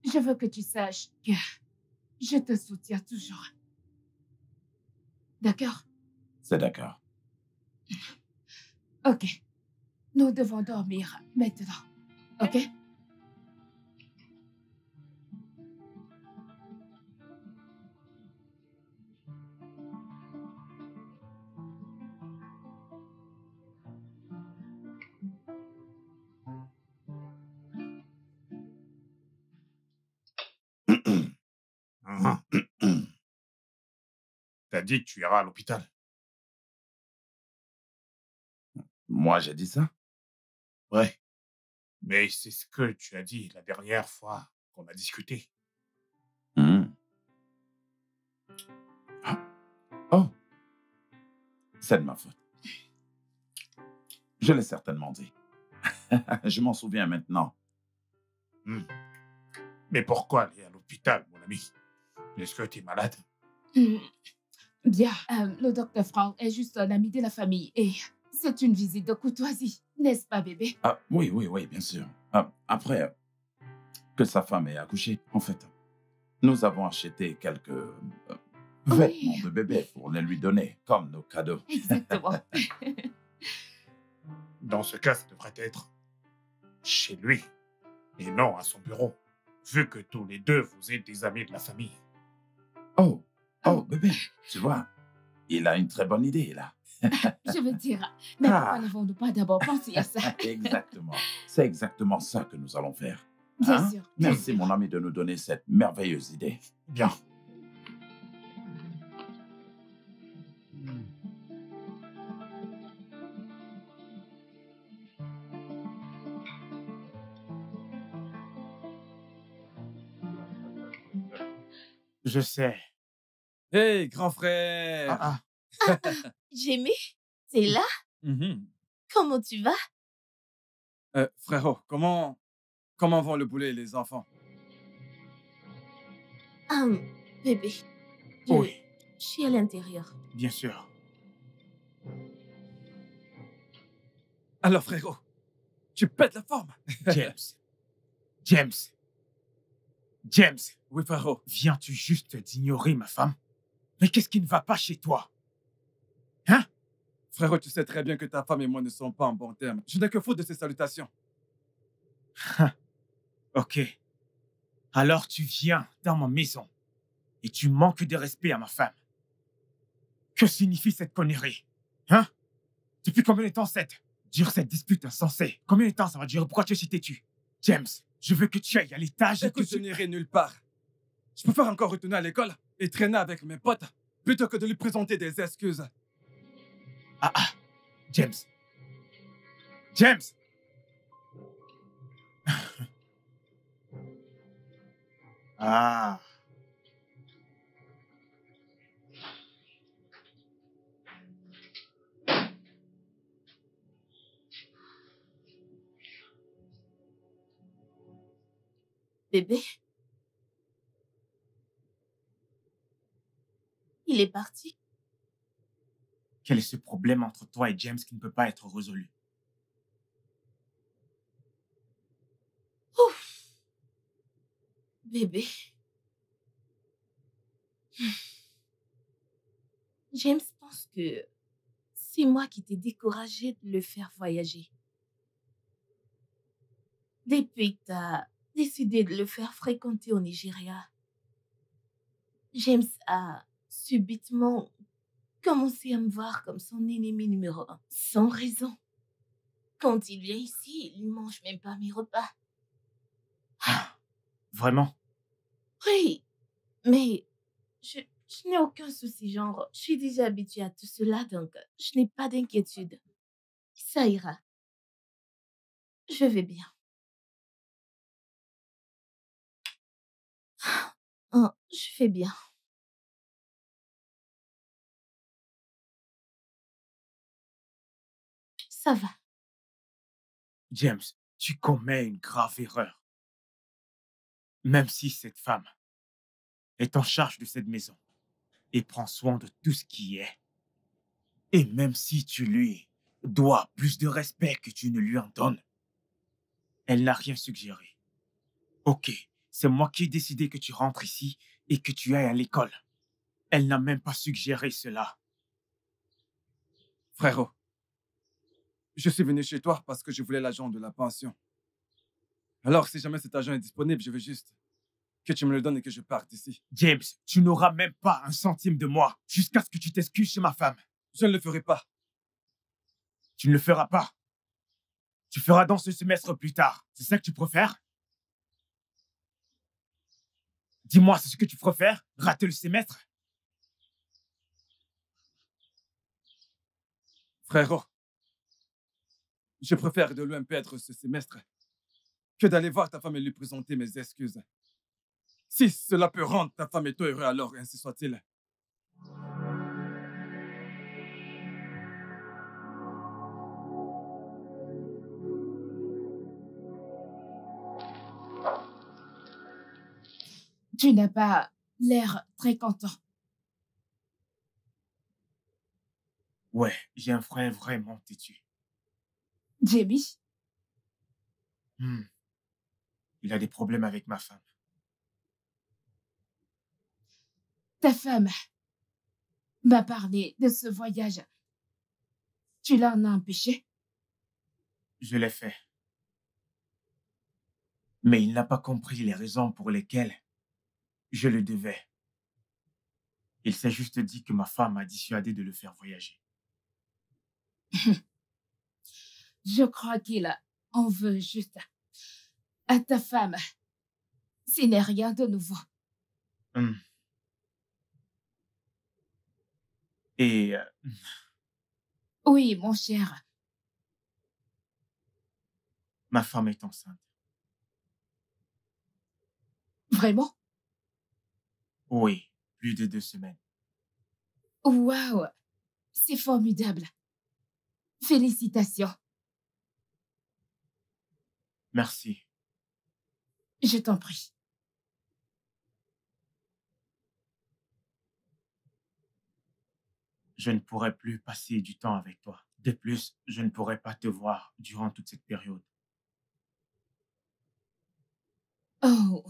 Speaker 3: Je veux que tu saches que je te soutiens toujours. D'accord?
Speaker 1: C'est d'accord.
Speaker 3: Ok. Nous devons dormir maintenant, ok?
Speaker 4: T'as dit que tu iras à l'hôpital.
Speaker 1: Moi, j'ai dit ça?
Speaker 4: Ouais. Mais c'est ce que tu as dit la dernière fois qu'on a discuté.
Speaker 1: Hmm. Ah. Oh, c'est de ma faute. Je l'ai certainement dit. Je m'en souviens maintenant.
Speaker 4: Mais pourquoi aller à l'hôpital, mon ami? Est-ce que tu es malade?
Speaker 3: Bien. Le docteur Frank est juste un ami de la famille et c'est une visite de courtoisie, n'est-ce pas, bébé?
Speaker 1: Ah, oui, oui, oui, bien sûr. Après que sa femme ait accouché, en fait, nous avons acheté quelques vêtements de bébé pour les lui donner comme nos cadeaux.
Speaker 3: Exactement.
Speaker 4: Dans ce cas, ça devrait être chez lui et non à son bureau, vu que tous les deux vous êtes des amis de la famille.
Speaker 1: Oh, bébé, tu vois, Il a une très bonne idée, là.
Speaker 3: Je veux dire, mais pourquoi
Speaker 1: Ah.
Speaker 3: n'avons-nous pas d'abord pensé à ça?
Speaker 1: Exactement. C'est exactement ça que nous allons faire.
Speaker 3: Bien
Speaker 1: Hein?
Speaker 3: sûr. bien
Speaker 1: Merci,
Speaker 3: sûr.
Speaker 1: mon ami, de nous donner cette merveilleuse idée.
Speaker 2: Bien. Je sais.
Speaker 7: Hey, grand frère!
Speaker 2: Ah,
Speaker 5: Jamie, t'es là?
Speaker 7: Mhm.
Speaker 5: Comment tu vas?
Speaker 7: Frérot, comment vont le boulet et les enfants?
Speaker 5: Bébé, je,
Speaker 2: oui,
Speaker 5: je suis à l'intérieur.
Speaker 2: bien sûr.
Speaker 7: Alors, frérot, tu pètes la forme?
Speaker 2: James. James. James,
Speaker 7: Oui, frérot.
Speaker 2: viens-tu juste d'ignorer ma femme? Mais qu'est-ce qui ne va pas chez toi?
Speaker 7: Frérot, tu sais très bien que ta femme et moi ne sommes pas en bon terme. Je n'ai que faute de ces salutations.
Speaker 2: Ok. Alors tu viens dans ma maison et tu manques de respect à ma femme. Que signifie cette connerie? Depuis combien de temps dure cette dispute insensée? Combien de temps ça va durer? Pourquoi tu es si têtu? James, je veux que tu ailles à l'étage et que
Speaker 7: Écoute, je
Speaker 2: tu...
Speaker 7: n'irai nulle part. Je préfère encore retourner à l'école et traîner avec mes potes plutôt que de lui présenter des excuses.
Speaker 2: James. James! Ah.
Speaker 5: Bébé? Il est parti?
Speaker 2: Quel est ce problème entre toi et James qui ne peut pas être résolu?
Speaker 5: Ouf! Bébé. James pense que c'est moi qui t'ai découragé de le faire voyager. Depuis que t'as décidé de le faire fréquenter au Nigeria, James a subitement commencé à me voir comme son ennemi numéro 1, sans raison. Quand il vient ici, il ne mange même pas mes repas.
Speaker 2: Vraiment?
Speaker 5: Oui, mais je n'ai aucun souci, genre, je suis déjà habituée à tout cela, donc je n'ai pas d'inquiétude. Ça ira. Je vais bien. Oh, je fais bien. Ça va.
Speaker 2: James, tu commets une grave erreur. Même si cette femme est en charge de cette maison et prend soin de tout ce qui est, et même si tu lui dois plus de respect que tu ne lui en donnes, elle n'a rien suggéré. Ok, c'est moi qui ai décidé que tu rentres ici et que tu ailles à l'école. Elle n'a même pas suggéré cela.
Speaker 7: Frérot, je suis venu chez toi parce que je voulais l'argent de la pension. Alors, si jamais cet argent est disponible, je veux juste que tu me le donnes et que je parte d'ici.
Speaker 2: James, tu n'auras même pas un centime de moi jusqu'à ce que tu t'excuses chez ma femme.
Speaker 7: Je ne le ferai pas.
Speaker 2: Tu ne le feras pas. Tu feras dans ce semestre plus tard. C'est ça que tu préfères? Dis-moi, c'est ce que tu préfères? Rater le semestre?
Speaker 7: Frérot, je préfère de loin perdre ce semestre que d'aller voir ta femme et lui présenter mes excuses. Si cela peut rendre ta femme et toi heureux, alors ainsi soit-il.
Speaker 3: Tu n'as pas l'air très content.
Speaker 2: Ouais, j'ai un frère vraiment têtu.
Speaker 3: Jamie,
Speaker 2: Il a des problèmes avec ma femme.
Speaker 3: ta femme m'a parlé de ce voyage. Tu l'en as empêché?
Speaker 2: Je l'ai fait. Mais il n'a pas compris les raisons pour lesquelles je le devais. Il s'est juste dit que ma femme m'a dissuadé de le faire voyager.
Speaker 3: Je crois qu'il en veut juste à ta femme. Ce n'est rien de nouveau.
Speaker 2: Hum. Et
Speaker 3: Oui, mon cher.
Speaker 2: ma femme est enceinte.
Speaker 3: Vraiment?
Speaker 2: Oui, plus de 2 semaines.
Speaker 3: Waouh! C'est formidable. Félicitations.
Speaker 2: Merci.
Speaker 3: Je t'en prie.
Speaker 2: Je ne pourrai plus passer du temps avec toi. De plus, je ne pourrai pas te voir durant toute cette période.
Speaker 3: Oh,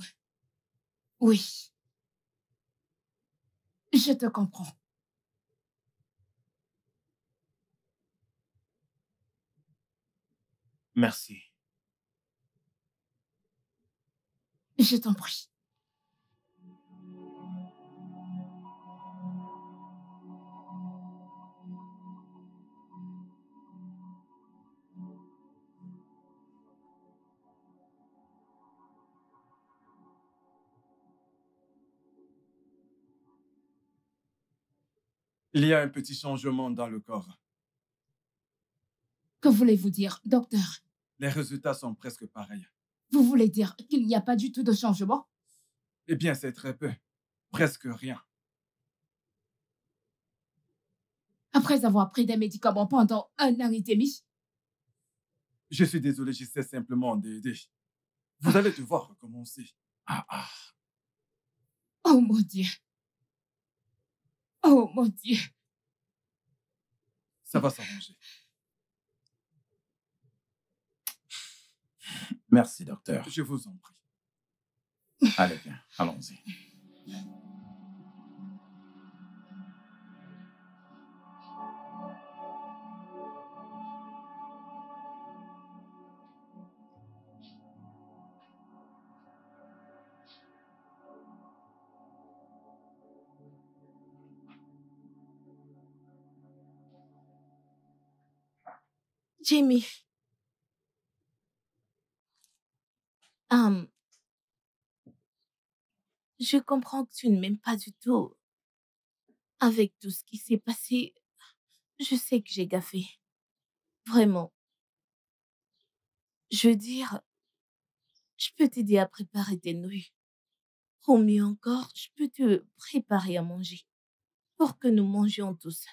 Speaker 3: oui. Je te comprends.
Speaker 2: Merci.
Speaker 3: Je t'en prie.
Speaker 7: Il y a un petit changement dans le corps.
Speaker 3: Que voulez-vous dire, docteur?
Speaker 7: Les résultats sont presque pareils.
Speaker 3: Vous voulez dire qu'il n'y a pas du tout de changement?
Speaker 7: Eh bien, c'est très peu. Presque rien.
Speaker 3: Après avoir pris des médicaments pendant 1 an et demi?
Speaker 7: Je suis désolé, j'essaie simplement d'aider. Vous allez devoir recommencer.
Speaker 3: Oh mon Dieu. Oh mon Dieu.
Speaker 7: Ça va s'arranger.
Speaker 1: Merci, docteur.
Speaker 7: Je vous en prie.
Speaker 1: Allez, bien, allons-y.
Speaker 5: Jamie. Hum, je comprends que tu ne m'aimes pas du tout. Avec tout ce qui s'est passé, je sais que j'ai gaffé. Vraiment. Je veux dire, je peux t'aider à préparer tes nouilles. Ou mieux encore, je peux te préparer à manger pour que nous mangions tous.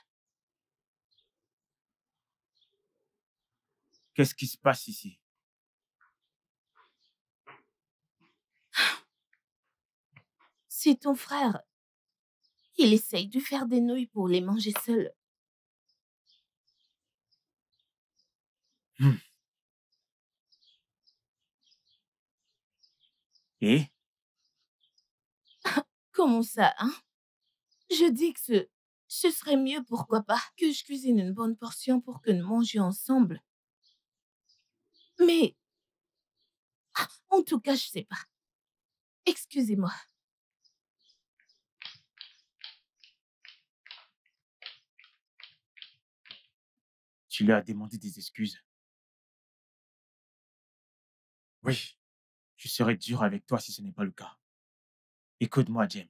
Speaker 2: Qu'est-ce qui se passe ici?
Speaker 5: C'est ton frère. Il essaye de faire des nouilles pour les manger seul.
Speaker 2: Hum. Et?
Speaker 5: Comment ça, hein? Je dis que ce serait mieux, pourquoi pas, que je cuisine une bonne portion pour que nous mangions ensemble. Mais, en tout cas, je sais pas. Excusez-moi.
Speaker 2: Tu lui as demandé des excuses. Oui, je serai dur avec toi si ce n'est pas le cas. Écoute-moi, James.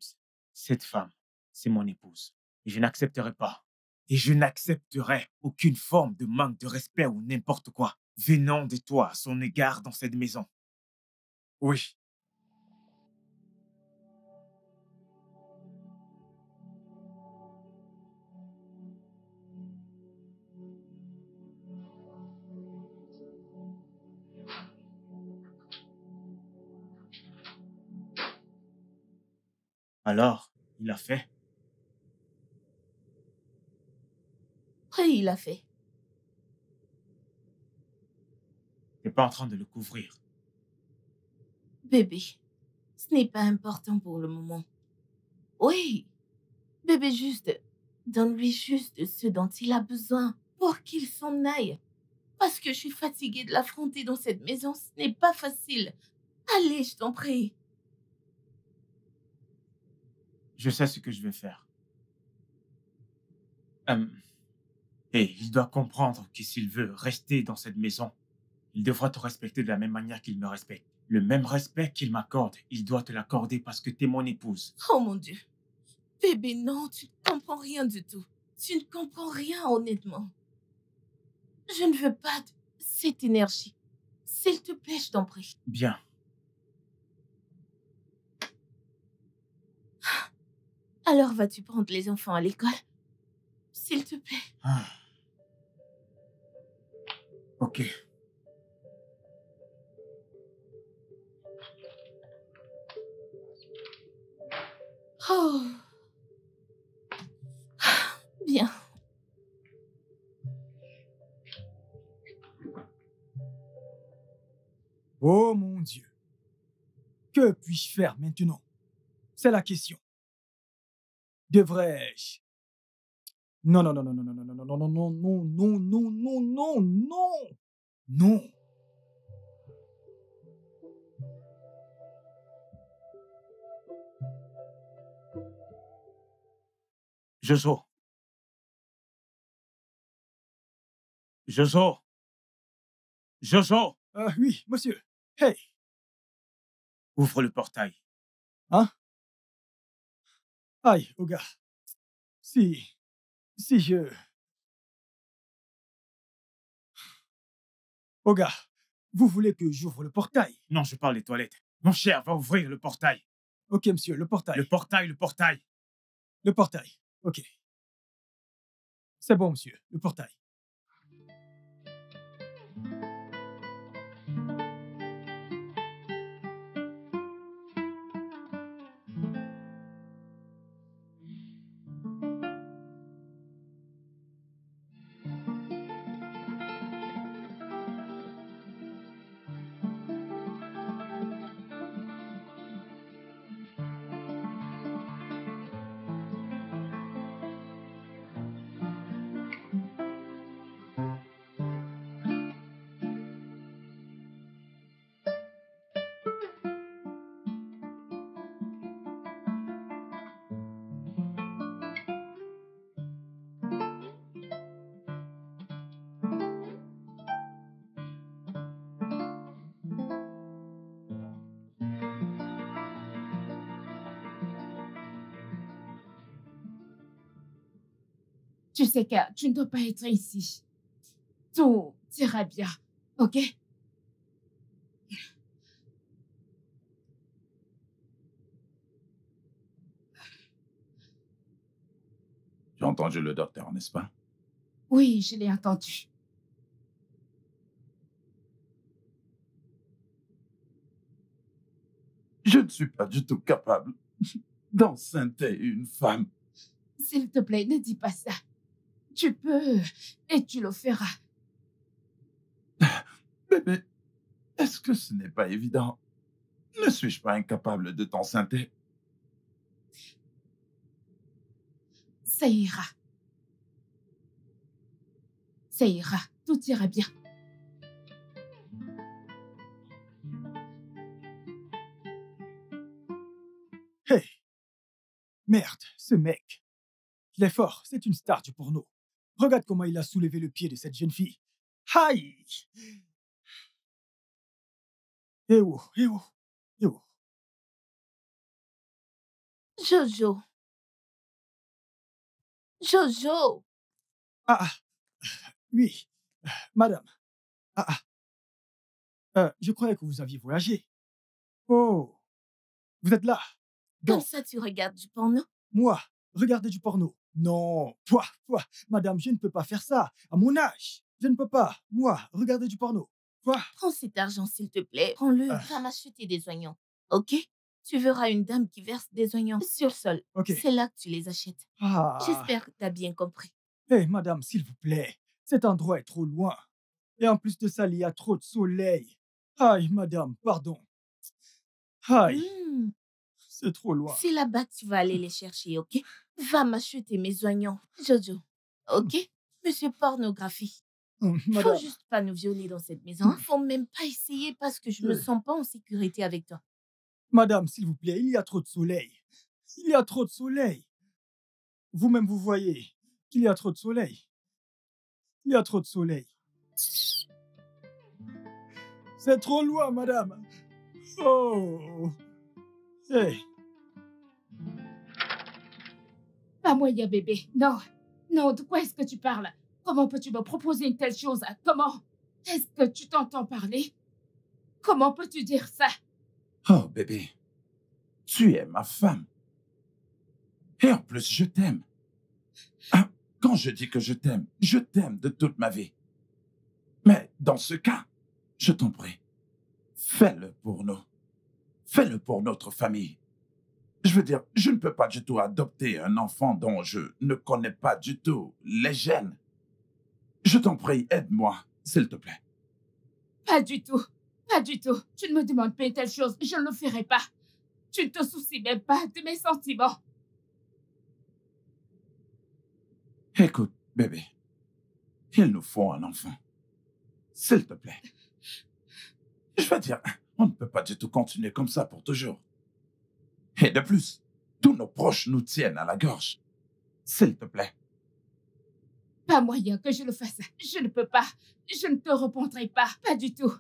Speaker 2: Cette femme, c'est mon épouse. Et je n'accepterai pas. Et je n'accepterai aucune forme de manque de respect ou n'importe quoi venant de toi à son égard dans cette maison.
Speaker 7: Oui.
Speaker 2: Alors, il a fait.
Speaker 5: Oui, il a fait.
Speaker 2: T'es pas en train de le couvrir.
Speaker 5: Bébé, ce n'est pas important pour le moment. Oui, bébé, juste, donne-lui juste ce dont il a besoin pour qu'il s'en aille. Parce que je suis fatiguée de l'affronter dans cette maison, ce n'est pas facile. Allez, je t'en prie.
Speaker 2: Je sais ce que je vais faire. Et il doit comprendre que s'il veut rester dans cette maison, il devra te respecter de la même manière qu'il me respecte. Le même respect qu'il m'accorde, il doit te l'accorder parce que t'es mon épouse.
Speaker 5: Oh mon Dieu. Bébé, non, tu ne comprends rien du tout. Tu ne comprends rien, honnêtement. Je ne veux pas de cette énergie. S'il te plaît, je t'en prie.
Speaker 2: Bien.
Speaker 5: Alors vas-tu prendre les enfants à l'école? S'il te plaît.
Speaker 2: Ah. Ok.
Speaker 5: Oh. Bien.
Speaker 8: Oh mon Dieu. Que puis-je faire maintenant? C'est la question. Devrais-je? Non, non, non, non, non, non, non, non, non, non, non, non, non, non, non, non, non.
Speaker 2: Jojo. Jojo. Jojo.
Speaker 8: Oui, monsieur. Hey.
Speaker 2: Ouvre le portail.
Speaker 8: Hein? Aïe, Oga. Si je... Oga, vous voulez que j'ouvre le portail?
Speaker 2: Non, je parle des toilettes. Mon cher, va ouvrir le portail.
Speaker 8: Ok, monsieur, le portail.
Speaker 2: Le portail, le portail.
Speaker 8: Le portail. Ok. C'est bon, monsieur, le portail.
Speaker 3: Tu sais que tu ne dois pas être ici. Tout ira bien, ok?
Speaker 1: Tu as entendu le docteur, n'est-ce pas?
Speaker 3: Oui, je l'ai entendu.
Speaker 1: Je ne suis pas du tout capable d'enceinte une femme.
Speaker 3: S'il te plaît, ne dis pas ça. Tu peux et tu le feras.
Speaker 1: Bébé, est-ce que ce n'est pas évident? Ne suis-je pas incapable de t'enceinte?
Speaker 3: Ça ira. Ça ira. Tout ira bien.
Speaker 8: Hey. Merde, ce mec. Il est fort, c'est une star du porno. Regarde comment il a soulevé le pied de cette jeune fille. Aïe! Eh oh, eh oh, eh oh.
Speaker 5: Jojo. Jojo.
Speaker 8: Ah, oui, madame. Je croyais que vous aviez voyagé. Oh, vous êtes là.
Speaker 5: Comme
Speaker 8: Donc,
Speaker 5: ça, tu regardes du porno?
Speaker 8: moi, regarder du porno. Non, toi, madame, je ne peux pas faire ça. À mon âge, je ne peux pas. Moi, regarder du porno. Toi.
Speaker 5: Prends cet argent, s'il te plaît. Prends-le. Va m'acheter des oignons. Ok? Tu verras une dame qui verse des oignons sur le sol.
Speaker 8: Ok.
Speaker 5: C'est là que tu les achètes.
Speaker 8: Ah.
Speaker 5: J'espère que tu as bien compris.
Speaker 8: Hé, madame, s'il vous plaît. Cet endroit est trop loin. Et en plus de ça, il y a trop de soleil. Aïe, madame, pardon. Aïe, c'est trop loin.
Speaker 5: C'est là-bas que tu vas aller les chercher, ok? Va m'acheter mes oignons, Jojo. Ok? Monsieur pornographie.
Speaker 8: Madame.
Speaker 5: Faut juste pas nous violer dans cette maison. Faut même pas essayer parce que je me sens pas en sécurité avec toi.
Speaker 8: Madame, s'il vous plaît, il y a trop de soleil. Il y a trop de soleil. Vous-même, vous voyez qu'il y a trop de soleil. Il y a trop de soleil. C'est trop loin, madame. Oh. Hey.
Speaker 3: Pas moyen, bébé. Non. Non, de quoi est-ce que tu parles? Comment peux-tu me proposer une telle chose? Comment? Est-ce que tu t'entends parler? Comment peux-tu dire ça?
Speaker 1: Oh, bébé, tu es ma femme. Et en plus, je t'aime. Ah, quand je dis que je t'aime de toute ma vie. Mais dans ce cas, je t'en prie, fais-le pour nous. Fais-le pour notre famille. Je veux dire, je ne peux pas du tout adopter un enfant dont je ne connais pas du tout les gènes. Je t'en prie, aide-moi, s'il te plaît.
Speaker 3: Pas du tout. Pas du tout. Tu ne me demandes pas une telle chose. Je ne le ferai pas. Tu ne te soucies même pas de mes sentiments.
Speaker 1: Écoute, bébé, il nous faut un enfant. S'il te plaît. Je veux dire, on ne peut pas du tout continuer comme ça pour toujours. Et de plus, tous nos proches nous tiennent à la gorge. S'il te plaît.
Speaker 3: Pas moyen que je le fasse. Je ne peux pas. Je ne te répondrai pas. Pas du tout.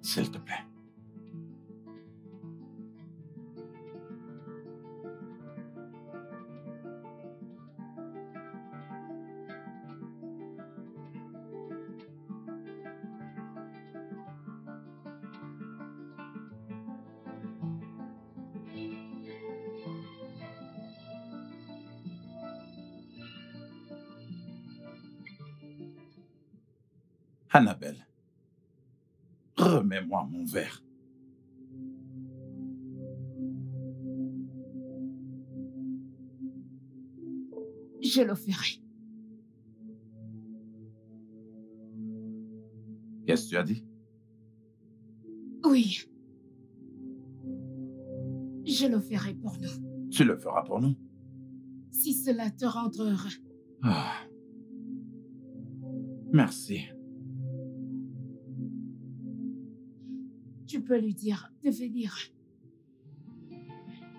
Speaker 1: S'il te plaît. Annabelle, remets-moi mon verre.
Speaker 3: Je le ferai.
Speaker 1: Qu'est-ce que tu as dit?
Speaker 3: Oui. Je le ferai pour nous.
Speaker 1: Tu le feras pour nous?
Speaker 3: Si cela te rend heureux.
Speaker 1: Ah. Merci.
Speaker 3: Tu peux lui dire de venir.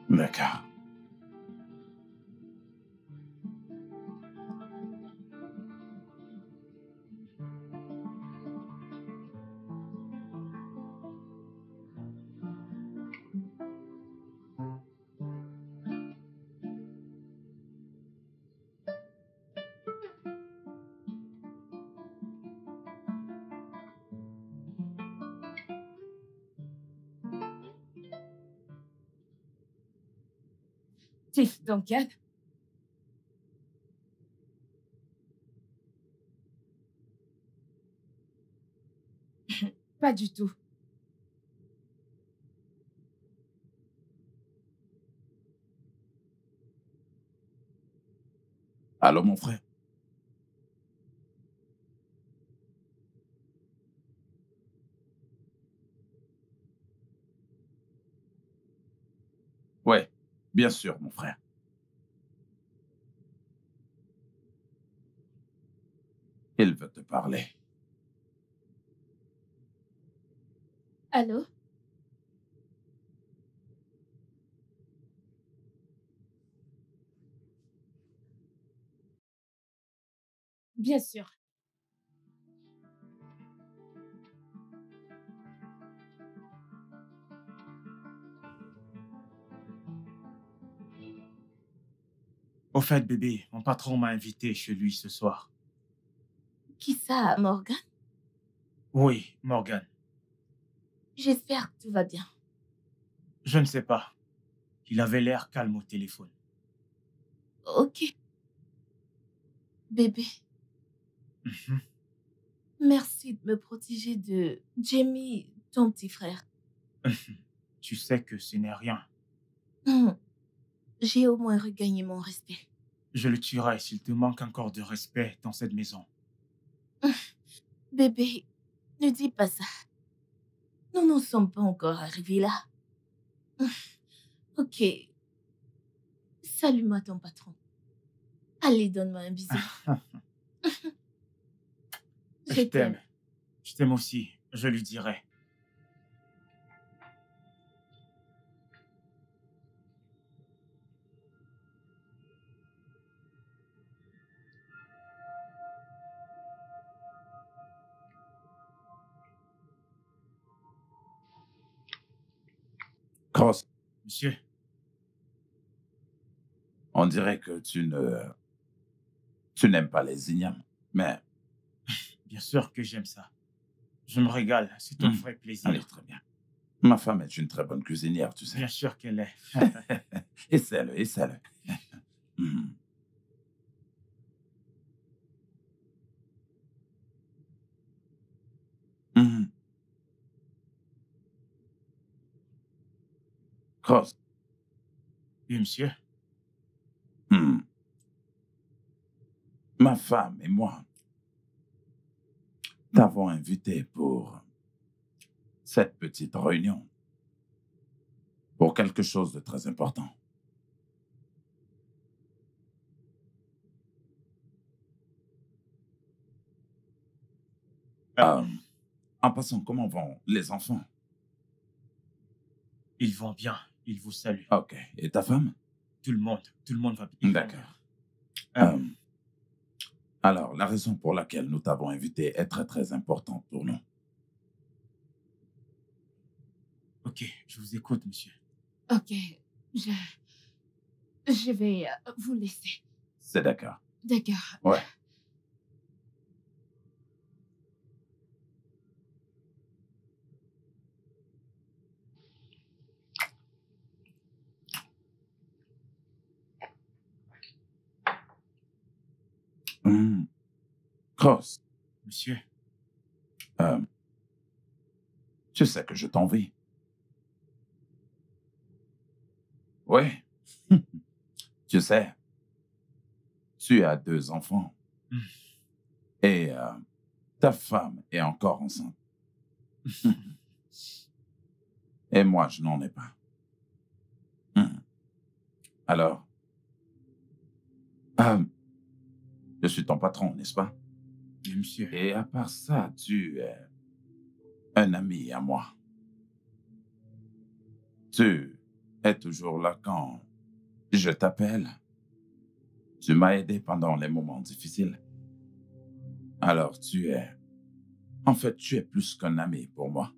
Speaker 1: D'accord.
Speaker 3: Tiff Duncan. Pas du tout.
Speaker 1: Allô, mon frère? Ouais, bien sûr, mon frère. Il veut te parler.
Speaker 3: Allô? Bien sûr.
Speaker 2: Au fait, bébé, mon patron m'a invité chez lui ce soir.
Speaker 5: Qui ça, Morgan?
Speaker 2: Oui, Morgan.
Speaker 5: J'espère que tout va bien.
Speaker 2: Je ne sais pas. Il avait l'air calme au téléphone.
Speaker 5: Ok. Bébé,
Speaker 2: Mhm.
Speaker 5: merci de me protéger de Jamie, ton petit frère.
Speaker 2: Tu sais que ce n'est rien.
Speaker 5: J'ai au moins regagné mon respect.
Speaker 2: Je le tuerai s'il te manque encore de respect dans cette maison.
Speaker 5: Bébé, ne dis pas ça. Nous n'en sommes pas encore arrivés là. Ok. Salue-moi ton patron. Allez, donne-moi un bisou.
Speaker 2: Je t'aime. Je t'aime aussi. Je lui dirai.
Speaker 1: Cross,
Speaker 2: Monsieur,
Speaker 1: on dirait que tu n'aimes pas les ignames, mais
Speaker 2: bien sûr que j'aime ça. Je me régale, c'est un
Speaker 1: Hmm.
Speaker 2: vrai plaisir.
Speaker 1: allez, très bien. Ma femme est une très bonne cuisinière, tu sais.
Speaker 2: Bien sûr qu'elle est.
Speaker 1: Essaie-le, essaie-le. Hmm. Mhm. Cross,
Speaker 2: Oui, monsieur.
Speaker 1: hmm. Ma femme et moi t'avons invité pour cette petite réunion, pour quelque chose de très important.
Speaker 2: Ah,
Speaker 1: Euh, en passant, comment vont les enfants?
Speaker 2: Ils vont bien. Ils vous saluent.
Speaker 1: Ok. Et ta femme?
Speaker 2: Tout le monde va bien.
Speaker 1: D'accord.
Speaker 2: Ah,
Speaker 1: Euh, alors, la raison pour laquelle nous t'avons invité est très, très importante pour nous.
Speaker 2: ok, je vous écoute, monsieur.
Speaker 3: Ok, je vais vous laisser.
Speaker 1: C'est d'accord.
Speaker 3: D'accord.
Speaker 1: Ouais. Hmm. Cross,
Speaker 2: Monsieur,
Speaker 1: euh, tu sais que je t'envie. Oui. Tu sais, tu as 2 enfants.
Speaker 2: Hmm.
Speaker 1: Et ta femme est encore enceinte. Et moi, je n'en ai pas. Hmm. Alors, je suis ton patron, n'est-ce pas?
Speaker 2: oui, monsieur.
Speaker 1: Et à part ça, tu es un ami à moi. Tu es toujours là quand je t'appelle. Tu m'as aidé pendant les moments difficiles. Alors, en fait, tu es plus qu'un ami pour moi.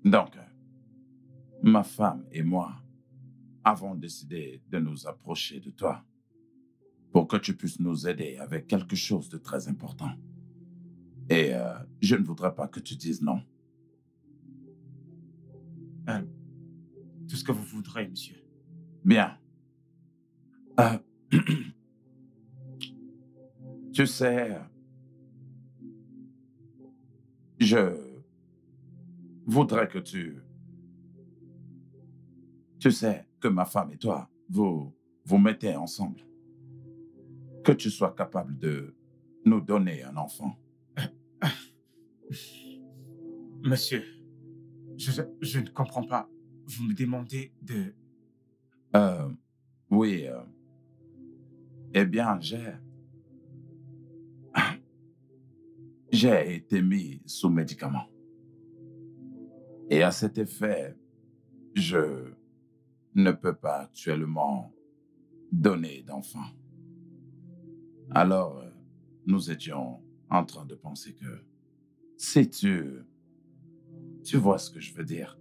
Speaker 1: Donc, ma femme et moi avons décidé de nous approcher de toi pour que tu puisses nous aider avec quelque chose de très important. Et je ne voudrais pas que tu dises non.
Speaker 2: Tout ce que vous voudrez, monsieur.
Speaker 1: Bien. Euh, tu sais, je voudrais que tu sais que ma femme et toi, vous mettez ensemble. Que tu sois capable de nous donner un enfant.
Speaker 2: Monsieur, je ne comprends pas. Vous me demandez de...
Speaker 1: Oui, eh bien, j'ai été mis sous médicament. Et à cet effet, je ne peux pas actuellement donner d'enfant. Alors, nous étions en train de penser que si tu vois ce que je veux dire,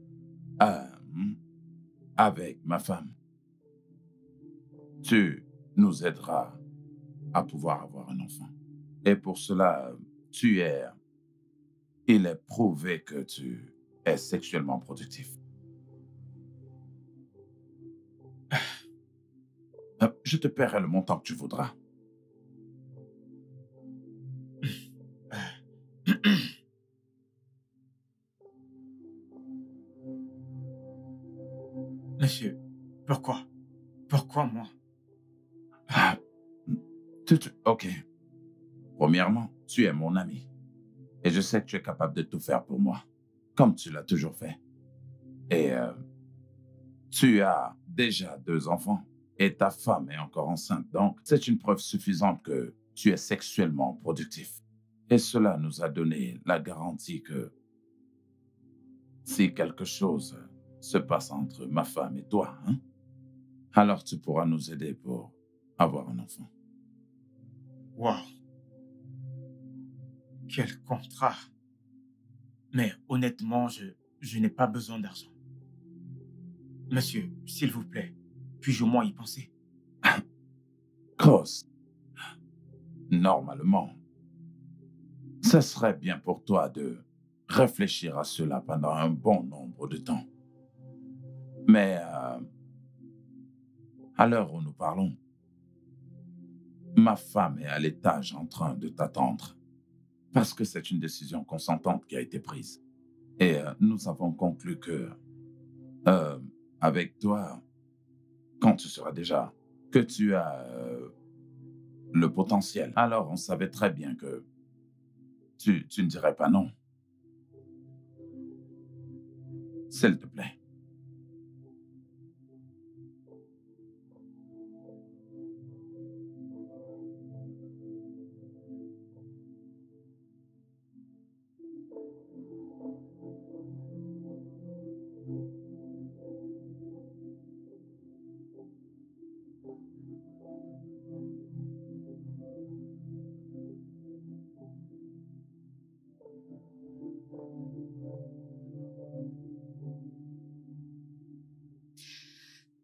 Speaker 1: euh, avec ma femme, tu nous aideras à pouvoir avoir un enfant. Et pour cela, il est prouvé que tu es sexuellement productif. Je te paierai le montant que tu voudras.
Speaker 2: Monsieur, pourquoi? Pourquoi moi?
Speaker 1: Ah, ok. Premièrement, tu es mon ami. Et je sais que tu es capable de tout faire pour moi, comme tu l'as toujours fait. Et tu as déjà 2 enfants et ta femme est encore enceinte. Donc, c'est une preuve suffisante que tu es sexuellement productif. Et cela nous a donné la garantie que si quelque chose se passe entre ma femme et toi, alors tu pourras nous aider pour avoir un enfant.
Speaker 2: Wow. Quel contrat. Mais honnêtement, je n'ai pas besoin d'argent. Monsieur, s'il vous plaît, puis-je au moins y penser?
Speaker 1: Cross, normalement, ce serait bien pour toi de réfléchir à cela pendant un bon nombre de temps. Mais à l'heure où nous parlons, ma femme est à l'étage en train de t'attendre parce que c'est une décision consentante qui a été prise. Et nous avons conclu que, avec toi, quand tu seras déjà, que tu as le potentiel, alors on savait très bien que tu ne dirais pas non. S'il te plaît.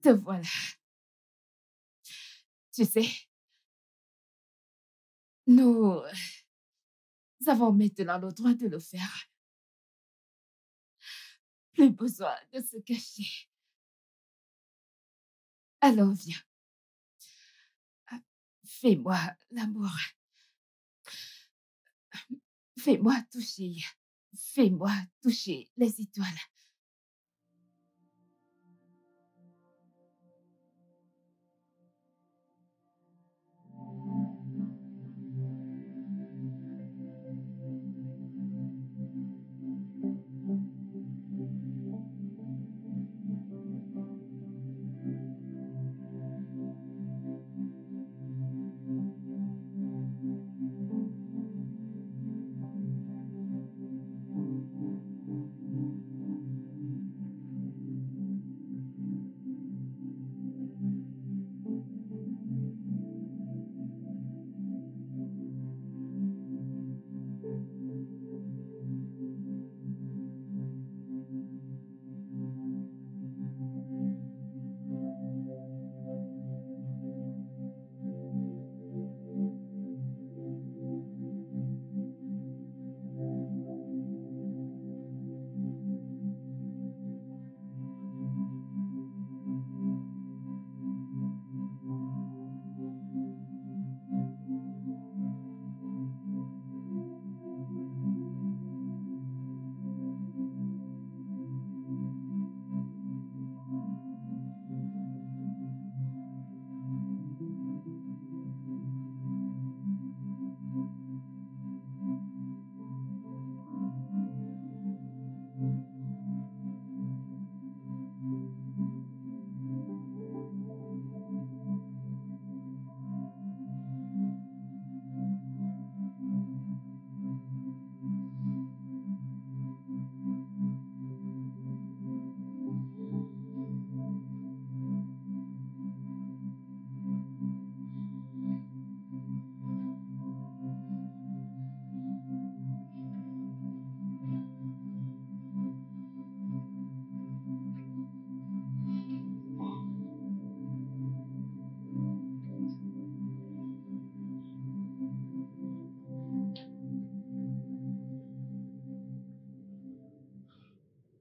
Speaker 3: Te voilà. Tu sais, nous avons maintenant le droit de le faire. Plus besoin de se cacher. Alors viens. Fais-moi l'amour. Fais-moi toucher. Fais-moi toucher les étoiles.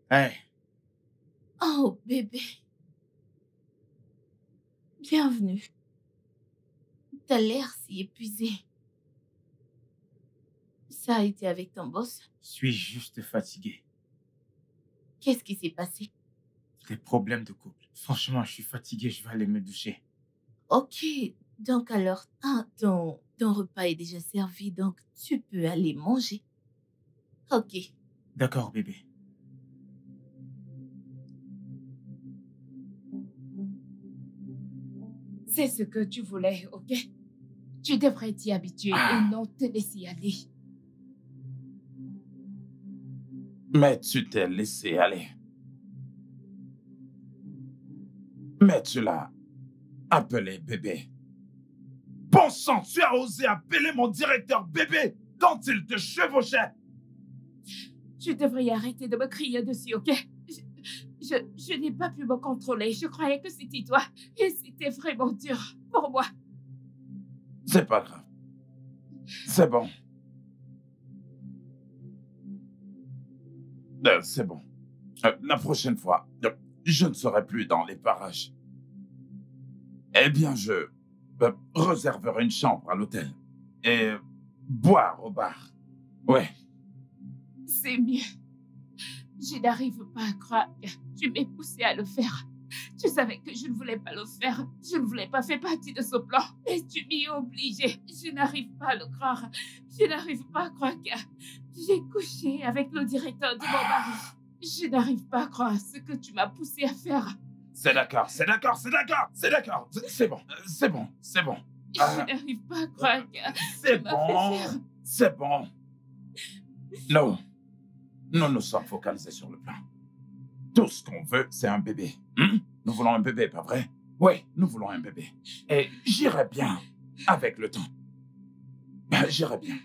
Speaker 2: Hey,
Speaker 5: Oh, bébé. Bienvenue. T'as l'air si épuisé. Ça a été avec ton boss?
Speaker 2: suis-je juste fatigué?
Speaker 5: Qu'est-ce qui s'est passé?
Speaker 2: Des problèmes de couple. Franchement, je suis fatigué, je vais aller me doucher.
Speaker 5: Ok, donc alors, ton repas est déjà servi, donc tu peux aller manger. Ok.
Speaker 2: D'accord, bébé.
Speaker 3: C'est ce que tu voulais, ok? Tu devrais t'y habituer et non te laisser aller.
Speaker 1: Mais tu t'es laissé aller. Mais tu l'as appelé bébé.
Speaker 4: Bon sang, tu as osé appeler mon directeur bébé quand il te chevauchait.
Speaker 3: Tu devrais arrêter de me crier dessus, ok? Je n'ai pas pu me contrôler. Je croyais que c'était toi. Et c'était vraiment dur pour moi.
Speaker 1: C'est pas grave. C'est bon. C'est bon. La prochaine fois, je ne serai plus dans les parages. Eh bien, je réserverai une chambre à l'hôtel et boire au bar. Ouais.
Speaker 3: C'est mieux. Je n'arrive pas à croire que tu m'aies poussé à le faire. Tu savais que je ne voulais pas le faire. Je ne voulais pas faire partie de ce plan. Mais tu m'y as obligé. Je n'arrive pas à le croire. Je n'arrive pas à croire que j'ai couché avec le directeur de mon mari. Je n'arrive pas à croire ce que tu m'as poussé à faire.
Speaker 1: C'est d'accord. C'est bon.
Speaker 3: Je n'arrive pas à croire que
Speaker 1: C'est
Speaker 3: tu m'as fait faire.
Speaker 1: C'est bon. Non. Nous nous sommes focalisés sur le plan. Tout ce qu'on veut, c'est un bébé. Nous voulons un bébé, pas vrai? Oui, nous voulons un bébé. Et j'irai bien avec le temps. J'irai bien.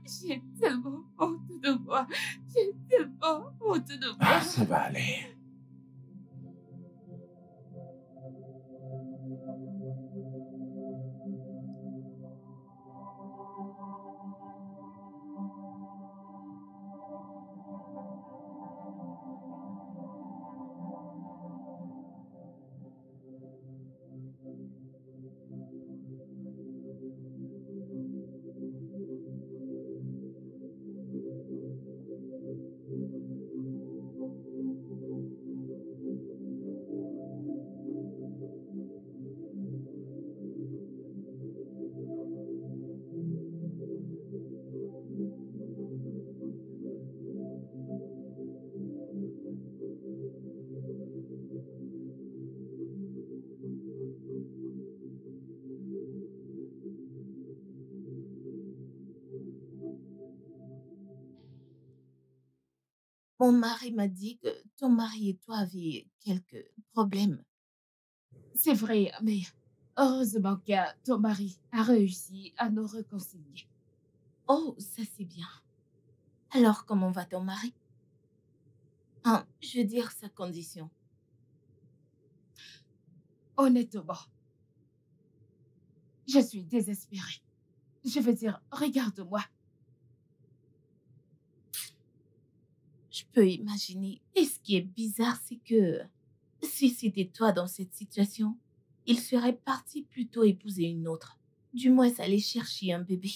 Speaker 3: J'ai tellement honte de moi. J'ai tellement honte de moi.
Speaker 1: Ça va aller.
Speaker 5: Mon mari m'a dit que ton mari et toi aviez quelques problèmes.
Speaker 3: C'est vrai, mais heureusement que ton mari a réussi à nous réconcilier.
Speaker 5: Oh, ça c'est bien. Alors, comment va ton mari? Je veux dire sa condition.
Speaker 3: Honnêtement, je suis désespérée. Je veux dire, regarde-moi.
Speaker 5: Je peux imaginer. Et ce qui est bizarre, c'est que si c'était toi dans cette situation, il serait parti plutôt épouser une autre. Du moins, aller chercher un bébé.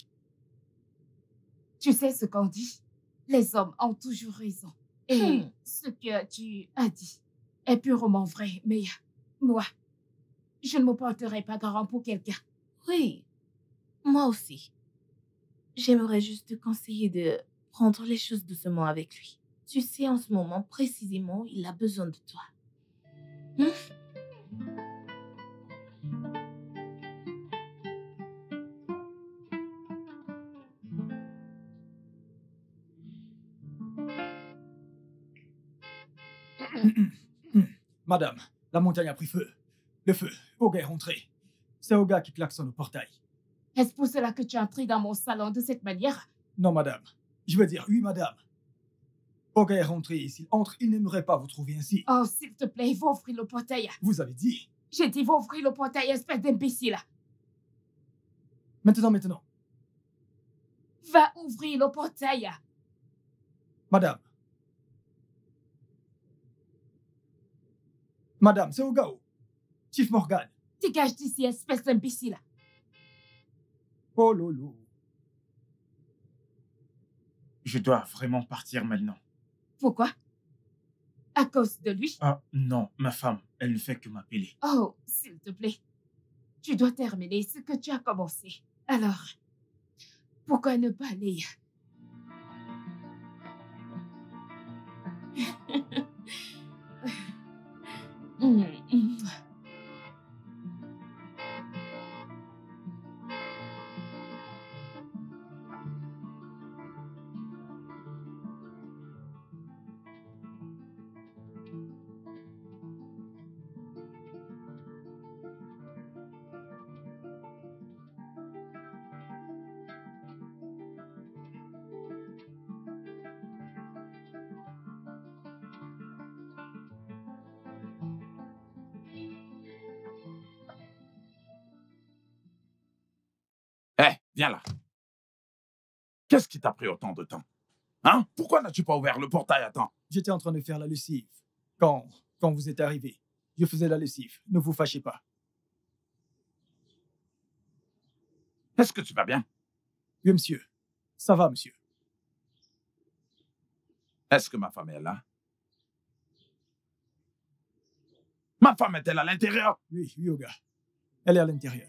Speaker 3: Tu sais ce qu'on dit? Les hommes ont toujours raison. Et ce que tu as dit est purement vrai. Mais moi, je ne me porterai pas garant pour quelqu'un.
Speaker 5: Oui, moi aussi. J'aimerais juste te conseiller de prendre les choses doucement avec lui. Tu sais, en ce moment, précisément, il a besoin de toi.
Speaker 8: Madame, la montagne a pris feu. Le feu, Oga est rentré. C'est Oga qui klaxonne au portail.
Speaker 3: Est-ce pour cela que tu es entré dans mon salon de cette manière?
Speaker 8: Non, madame. Je veux dire, oui, madame. Oga est rentré et s'il entre, il n'aimerait pas vous trouver ainsi.
Speaker 3: Oh, s'il te plaît, va ouvrir le portail.
Speaker 8: Vous avez dit.
Speaker 3: J'ai dit, va ouvrir le portail, espèce d'imbécile.
Speaker 8: Maintenant.
Speaker 3: Va ouvrir le portail.
Speaker 8: Madame. Madame, c'est Oga. Chief Morgan.
Speaker 3: Dégage d'ici, espèce d'imbécile.
Speaker 8: Oh lolo.
Speaker 2: Je dois vraiment partir maintenant.
Speaker 3: Pourquoi? À cause de lui?
Speaker 2: Ah non, ma femme, elle ne fait que m'appeler.
Speaker 3: Oh, s'il te plaît. Tu dois terminer ce que tu as commencé. Alors, pourquoi ne pas aller?
Speaker 1: viens là. Qu'est-ce qui t'a pris autant de temps? Hein? Pourquoi n'as-tu pas ouvert le portail à temps?
Speaker 8: J'étais en train de faire la lessive. Quand vous êtes arrivé, je faisais la lessive. Ne vous fâchez pas.
Speaker 1: Est-ce que tu vas bien?
Speaker 8: Oui, monsieur. Ça va, monsieur.
Speaker 1: Est-ce que ma femme est là? Ma femme est-elle à l'intérieur?
Speaker 8: Oui, Oga. Elle est à l'intérieur.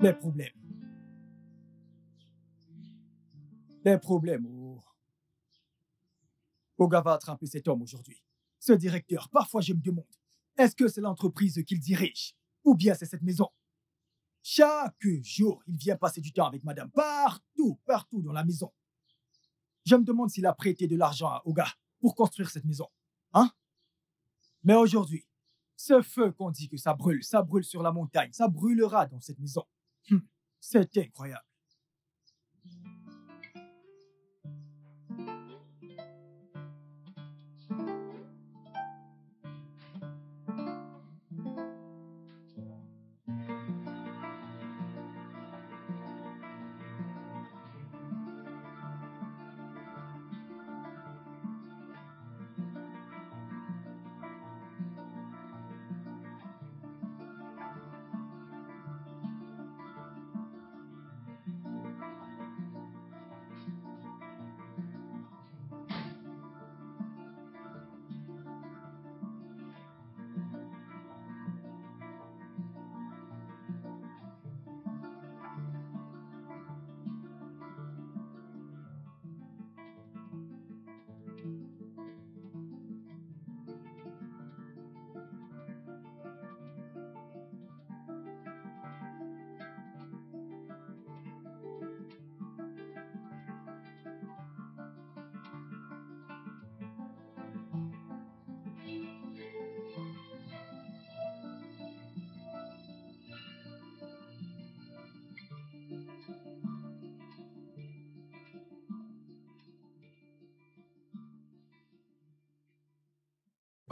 Speaker 8: Les problèmes. Les problèmes. Oh. Oga va attraper cet homme aujourd'hui. Ce directeur, parfois je me demande, est-ce que c'est l'entreprise qu'il dirige? Ou bien c'est cette maison? Chaque jour, il vient passer du temps avec madame partout dans la maison. Je me demande s'il a prêté de l'argent à Oga pour construire cette maison. Hein? Mais aujourd'hui, ce feu qu'on dit que ça brûle sur la montagne, ça brûlera dans cette maison. C'est incroyable.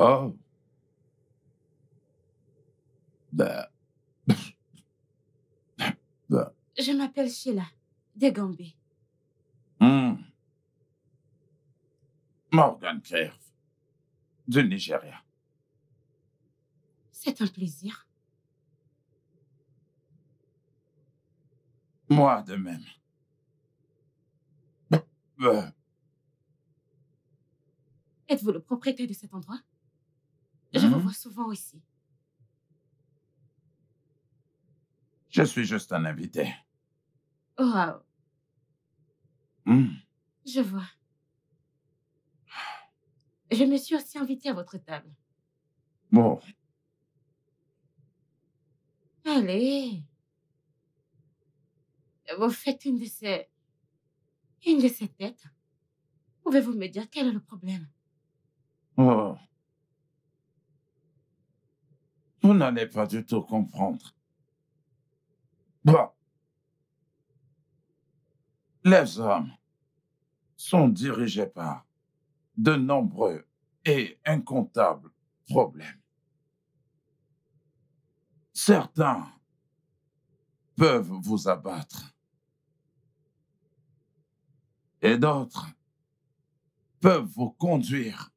Speaker 1: Oh. Ben.
Speaker 6: Je m'appelle Sheila, de Gambie.
Speaker 1: Morgan Crave, du Nigeria.
Speaker 6: C'est un plaisir.
Speaker 1: Moi de même.
Speaker 6: Êtes-vous le propriétaire de cet endroit? Je vous vois souvent ici.
Speaker 1: Je suis juste un invité.
Speaker 6: Oh, wow. Je vois. Je me suis aussi invitée à votre table.
Speaker 1: Bon.
Speaker 6: Allez. Vous faites une de ces têtes. Pouvez-vous me dire quel est le problème?
Speaker 1: Oh. Vous n'allez pas du tout comprendre. Bon. Les hommes sont dirigés par de nombreux et incomptables problèmes. Certains peuvent vous abattre et d'autres peuvent vous conduire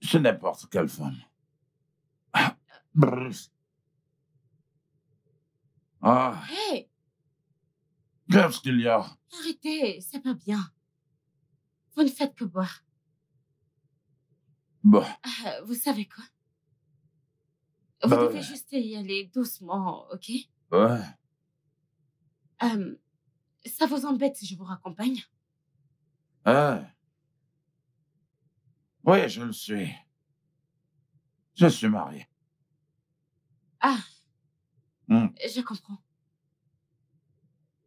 Speaker 1: chez n'importe quelle femme. Ah,
Speaker 6: Hey!
Speaker 1: qu'est-ce qu'il y a?
Speaker 6: Arrêtez, c'est pas bien. Vous ne faites que boire.
Speaker 1: Bon.
Speaker 6: Vous savez quoi? Vous devez juste y aller doucement, ok?
Speaker 1: Ouais.
Speaker 6: Ça vous embête si je vous raccompagne?
Speaker 1: Oui, je le suis. Je suis marié.
Speaker 6: Ah, je comprends.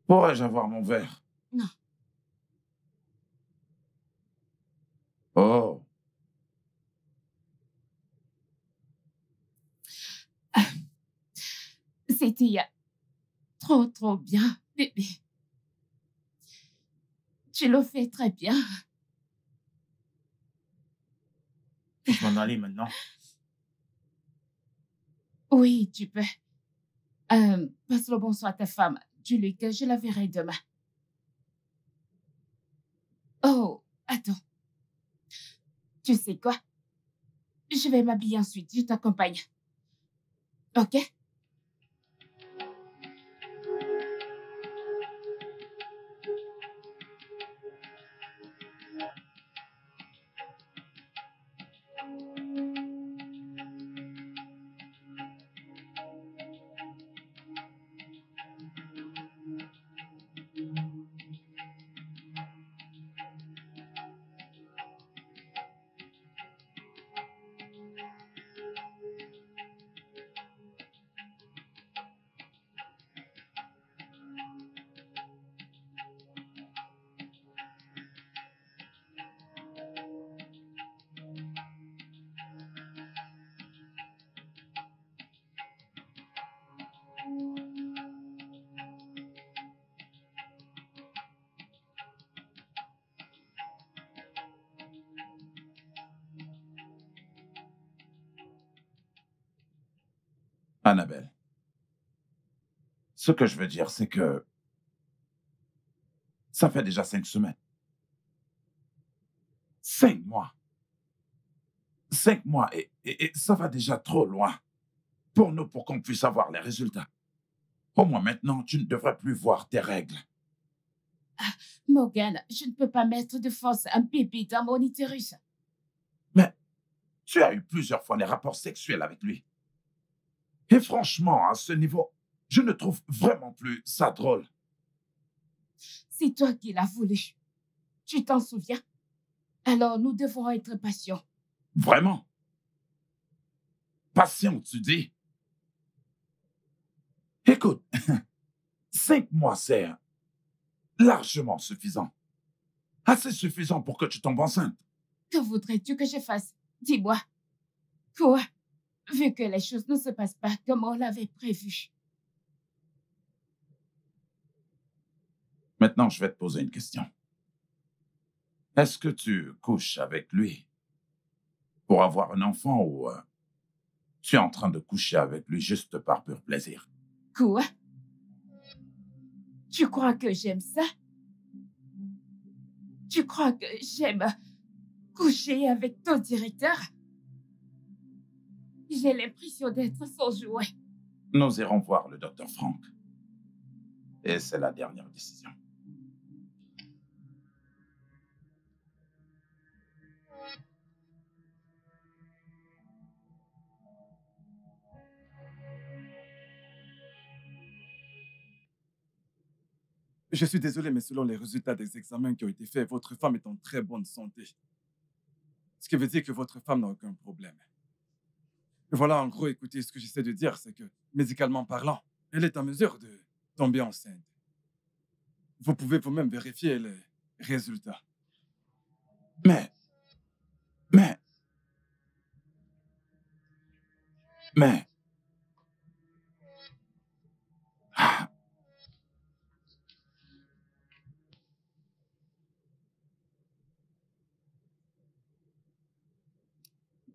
Speaker 1: Pourrais-je avoir mon verre?
Speaker 6: Non.
Speaker 1: Oh.
Speaker 3: C'était trop bien, bébé. Tu le fais très bien.
Speaker 2: Puis-je m'en aller maintenant?
Speaker 3: Oui, tu peux. Passe le bonsoir à ta femme. Dis-lui que je la verrai demain. Oh, attends. Tu sais quoi? Je vais m'habiller ensuite. Je t'accompagne. OK?
Speaker 1: Annabelle, ce que je veux dire, c'est que ça fait déjà 5 semaines. 5 mois. 5 mois et ça va déjà trop loin pour nous pour qu'on puisse avoir les résultats. Au moins maintenant, tu ne devrais plus voir tes règles.
Speaker 3: Morgan, je ne peux pas mettre de force un bébé dans mon utérus.
Speaker 1: Mais tu as eu plusieurs fois des rapports sexuels avec lui. Et franchement, à ce niveau, je ne trouve vraiment plus ça drôle.
Speaker 3: C'est toi qui l'as voulu. Tu t'en souviens? Alors nous devons être patients.
Speaker 1: Vraiment? Patient, tu dis? Écoute, 5 mois, c'est largement suffisant. Assez suffisant pour que tu tombes enceinte.
Speaker 3: Que voudrais-tu que je fasse? Dis-moi. Quoi? Vu que les choses ne se passent pas comme on l'avait prévu.
Speaker 1: Maintenant, je vais te poser une question. Est-ce que tu couches avec lui pour avoir un enfant ou tu es en train de coucher avec lui juste par pur plaisir?
Speaker 3: Quoi? Tu crois que j'aime ça? Tu crois que j'aime coucher avec ton directeur? J'ai l'impression d'être son jouet.
Speaker 1: Nous irons voir le docteur Frank. Et c'est la dernière décision.
Speaker 7: Je suis désolé, mais selon les résultats des examens qui ont été faits, votre femme est en très bonne santé. Ce qui veut dire que votre femme n'a aucun problème. Et voilà, en gros, écoutez, ce que j'essaie de dire, c'est que, médicalement parlant, elle est en mesure de tomber enceinte. Vous pouvez vous-même vérifier les résultats.
Speaker 1: Mais... Ah,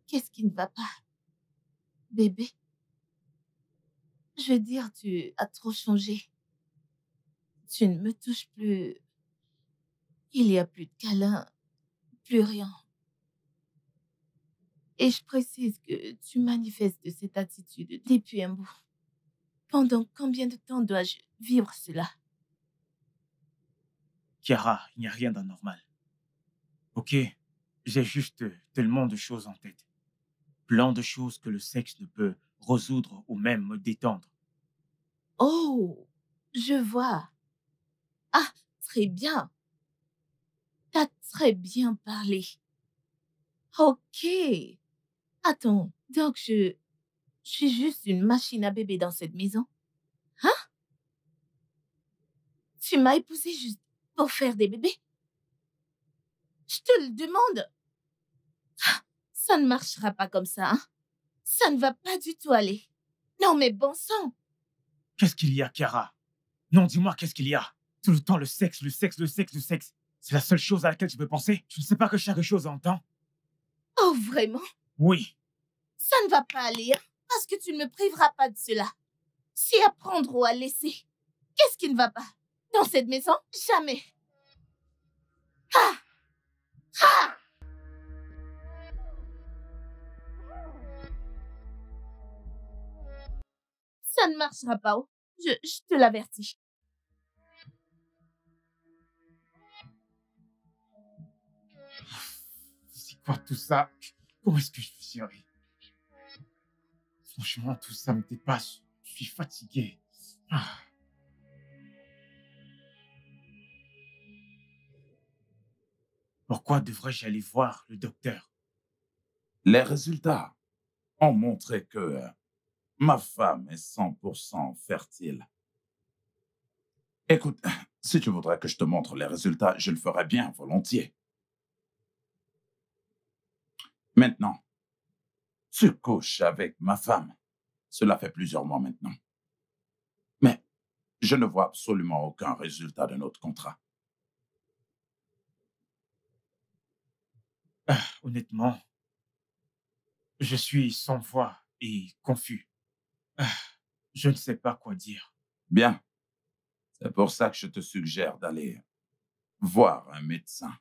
Speaker 5: Qu'est-ce qui ne va pas, bébé? Je veux dire, tu as trop changé. Tu ne me touches plus. Il n'y a plus de câlins, plus rien. Et je précise que tu manifestes cette attitude depuis un bout. Pendant combien de temps dois-je vivre cela?
Speaker 2: Chiara, il n'y a rien d'anormal. Ok, j'ai juste tellement de choses en tête. Plein de choses que le sexe ne peut résoudre ou même me détendre.
Speaker 5: Oh, je vois. Ah, très bien. T'as très bien parlé. Ok. Attends, donc je suis juste une machine à bébé dans cette maison? Hein? Tu m'as épousée juste pour faire des bébés? Je te le demande. Ah, ça ne marchera pas comme ça, hein? Ça ne va pas du tout aller. Non, mais bon sang.
Speaker 2: Qu'est-ce qu'il y a, Chiara? Non, dis-moi, qu'est-ce qu'il y a? Tout le temps, le sexe, le sexe, le sexe, le sexe. C'est la seule chose à laquelle je peux penser. Je ne sais pas que chaque chose a un temps.
Speaker 5: Oh, vraiment?
Speaker 2: Oui.
Speaker 5: Ça ne va pas aller, hein? parce que tu ne me priveras pas de cela. Si à prendre ou à laisser, qu'est-ce qui ne va pas? Dans cette maison, jamais. Ah! Ah! Ça ne marchera pas. Oh. Je te l'avertis.
Speaker 2: C'est quoi tout ça? Comment est-ce que je suis gérer? Franchement, tout ça me dépasse. Je suis fatigué. Ah. Pourquoi devrais-je aller voir le docteur?
Speaker 1: Les résultats ont montré que ma femme est 100% fertile. Écoute, si tu voudrais que je te montre les résultats, je le ferais bien volontiers. Maintenant, tu couches avec ma femme. Cela fait plusieurs mois maintenant. Mais je ne vois absolument aucun résultat de notre contrat.
Speaker 2: Honnêtement, je suis sans voix et confus. Je ne sais pas quoi dire.
Speaker 1: Bien. C'est pour ça que je te suggère d'aller voir un médecin.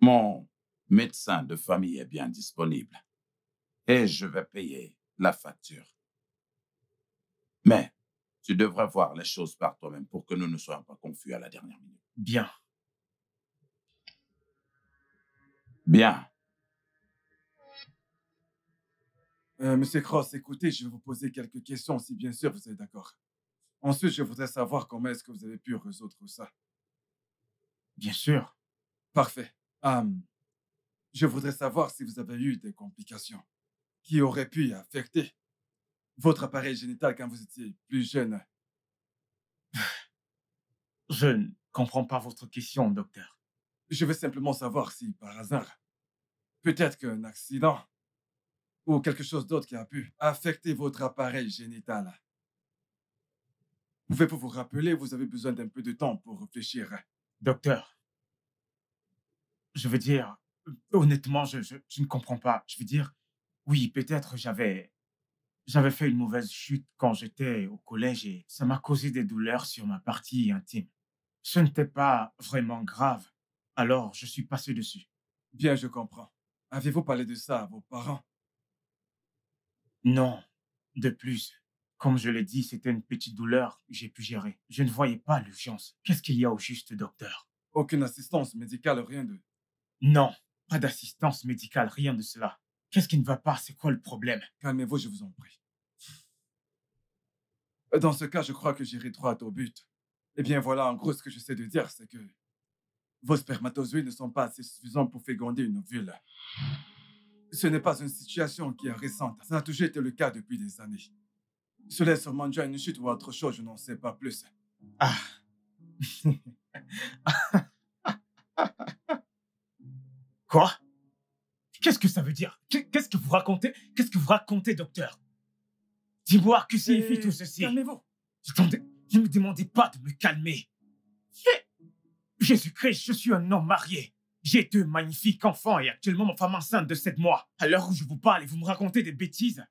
Speaker 1: Mon médecin de famille est bien disponible et je vais payer la facture. Mais tu devrais voir les choses par toi-même pour que nous ne soyons pas confus à la dernière minute.
Speaker 2: Bien.
Speaker 1: Bien.
Speaker 7: Monsieur Cross, écoutez, je vais vous poser quelques questions si bien sûr vous êtes d'accord. Ensuite, je voudrais savoir comment est-ce que vous avez pu résoudre ça.
Speaker 2: Bien sûr.
Speaker 7: Parfait. Je voudrais savoir si vous avez eu des complications qui auraient pu affecter votre appareil génital quand vous étiez plus jeune.
Speaker 2: Je ne comprends pas votre question, docteur.
Speaker 7: Je veux simplement savoir si, par hasard, peut-être qu'un accident ou quelque chose d'autre qui a pu affecter votre appareil génital. Pouvez-vous vous rappeler, vous avez besoin d'un peu de temps pour réfléchir.
Speaker 2: Docteur, je veux dire, honnêtement, je ne comprends pas. Je veux dire, oui, peut-être j'avais fait une mauvaise chute quand j'étais au collège et ça m'a causé des douleurs sur ma partie intime. Ce n'était pas vraiment grave, alors je suis passé dessus.
Speaker 7: Bien, je comprends. Avez-vous parlé de ça à vos parents?
Speaker 2: Non, de plus, comme je l'ai dit, c'était une petite douleur que j'ai pu gérer. Je ne voyais pas l'urgence. Qu'est-ce qu'il y a au juste, docteur?
Speaker 7: Aucune assistance médicale, rien de...
Speaker 2: Non, pas d'assistance médicale, rien de cela. Qu'est-ce qui ne va pas? C'est quoi le problème?
Speaker 7: Calmez-vous, je vous en prie. Dans ce cas, je crois que j'irai droit au but. Eh bien, voilà, en gros, ce que j'essaie de dire, c'est que vos spermatozoïdes ne sont pas assez suffisants pour féconder une ovule. Ce n'est pas une situation qui est récente. Ça a toujours été le cas depuis des années. Cela est sûrement dû à une chute ou à autre chose, je n'en sais pas plus.
Speaker 2: Ah. Quoi? Qu'est-ce que ça veut dire? Qu'est-ce que vous racontez? Qu'est-ce que vous racontez, docteur? Dis-moi, que signifie tout ceci?
Speaker 7: Calmez-vous.
Speaker 2: Attendez, ne me demandez pas de me calmer. Jésus-Christ, je suis un homme marié. J'ai 2 magnifiques enfants et actuellement ma femme enceinte de 7 mois. À l'heure où je vous parle et vous me racontez des bêtises.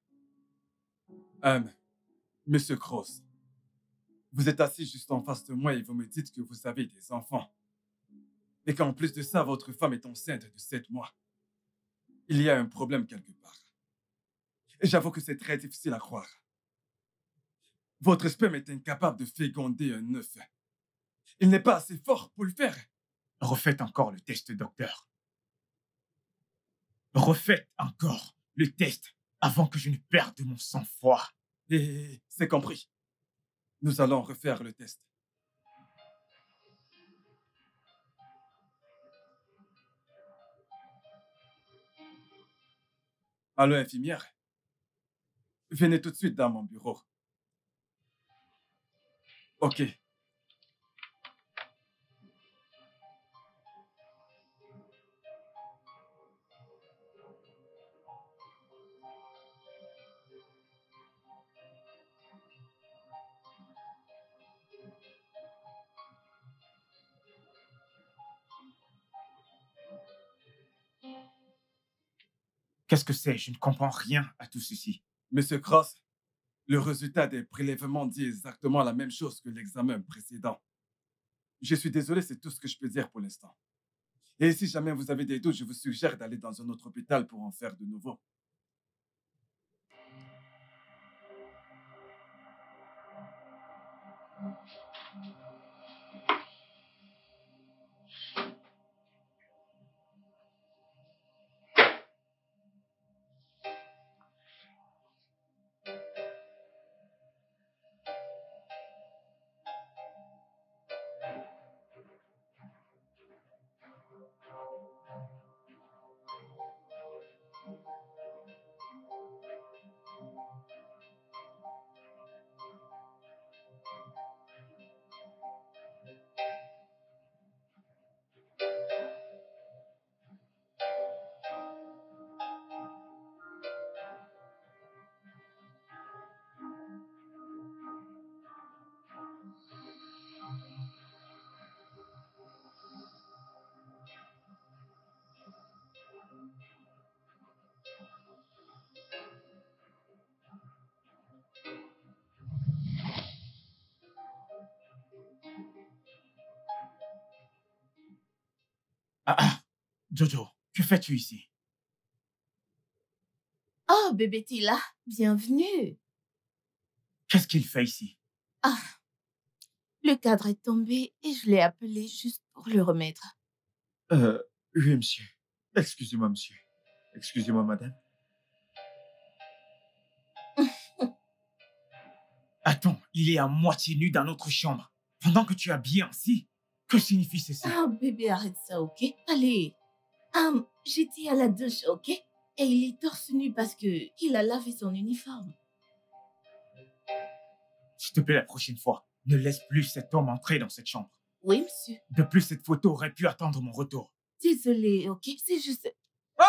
Speaker 7: Monsieur Cross, vous êtes assis juste en face de moi et vous me dites que vous avez des enfants. Et qu'en plus de ça, votre femme est enceinte de 7 mois. Il y a un problème quelque part. Et j'avoue que c'est très difficile à croire. Votre sperme est incapable de féconder un œuf. Il n'est pas assez fort pour le faire.
Speaker 2: Refaites encore le test, docteur. Refaites encore le test avant que je ne perde mon sang-froid.
Speaker 7: Et c'est compris. Nous allons refaire le test. Allô, infirmière? Venez tout de suite dans mon bureau. Ok.
Speaker 2: Qu'est-ce que c'est? Je ne comprends rien à tout ceci.
Speaker 7: Monsieur Cross, le résultat des prélèvements dit exactement la même chose que l'examen précédent. Je suis désolé, c'est tout ce que je peux dire pour l'instant. Et si jamais vous avez des doutes, je vous suggère d'aller dans un autre hôpital pour en faire de nouveau.
Speaker 2: Jojo, que fais-tu ici?
Speaker 5: Oh, bébé Tila, bienvenue.
Speaker 2: Qu'est-ce qu'il fait ici?
Speaker 5: Ah, le cadre est tombé et je l'ai appelé juste pour le remettre.
Speaker 2: Oui, monsieur. Excusez-moi, monsieur. Excusez-moi, madame. Attends, il est à moitié nu dans notre chambre, pendant que tu es habillé ainsi. Que signifie ceci?
Speaker 5: Ah, bébé, arrête ça, ok? Allez. J'étais à la douche, ok? Et il est torse nu parce que il a lavé son uniforme.
Speaker 2: S'il te plaît, la prochaine fois, ne laisse plus cet homme entrer dans cette chambre.
Speaker 5: Oui, monsieur.
Speaker 2: De plus, cette photo aurait pu attendre mon retour.
Speaker 5: Désolée, ok? C'est juste...
Speaker 7: Ah!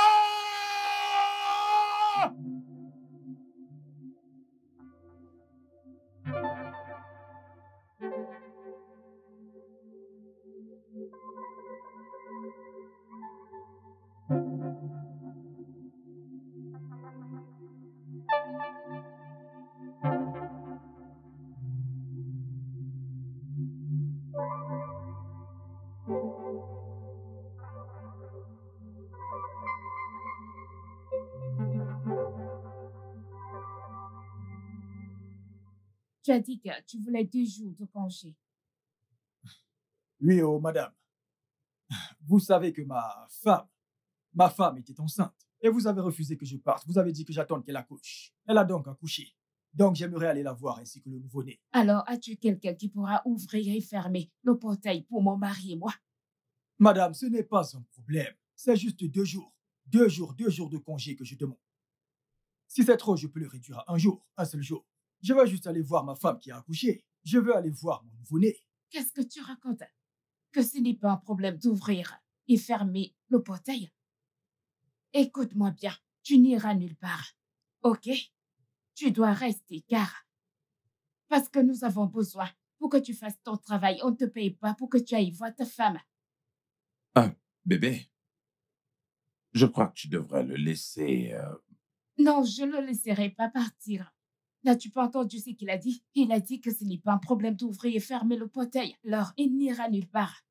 Speaker 3: Tu as dit que tu voulais 2 jours de congé.
Speaker 8: Oui, oh, madame. Vous savez que ma femme était enceinte. Et vous avez refusé que je parte. Vous avez dit que j'attende qu'elle accouche. Elle a donc accouché. Donc j'aimerais aller la voir ainsi que le nouveau-né.
Speaker 3: Alors, as-tu quelqu'un qui pourra ouvrir et fermer le portail pour mon mari et moi?
Speaker 8: Madame, ce n'est pas un problème. C'est juste 2 jours. 2 jours de congé que je demande. Si c'est trop, je peux le réduire à 1 jour, un seul jour. Je veux juste aller voir ma femme qui a accouché. Je veux aller voir mon nouveau-né.
Speaker 3: Qu'est-ce que tu racontes? Que ce n'est pas un problème d'ouvrir et fermer le portail? Écoute-moi bien, tu n'iras nulle part, ok? Tu dois rester, car... Parce que nous avons besoin pour que tu fasses ton travail. On ne te paye pas pour que tu ailles voir ta femme.
Speaker 1: Bébé, je crois que tu devrais le laisser...
Speaker 3: Non, je ne le laisserai pas partir. N'as-tu pas entendu ce qu'il a dit? Il a dit que ce n'est pas un problème d'ouvrir et fermer le portail. Alors, il n'ira nulle part.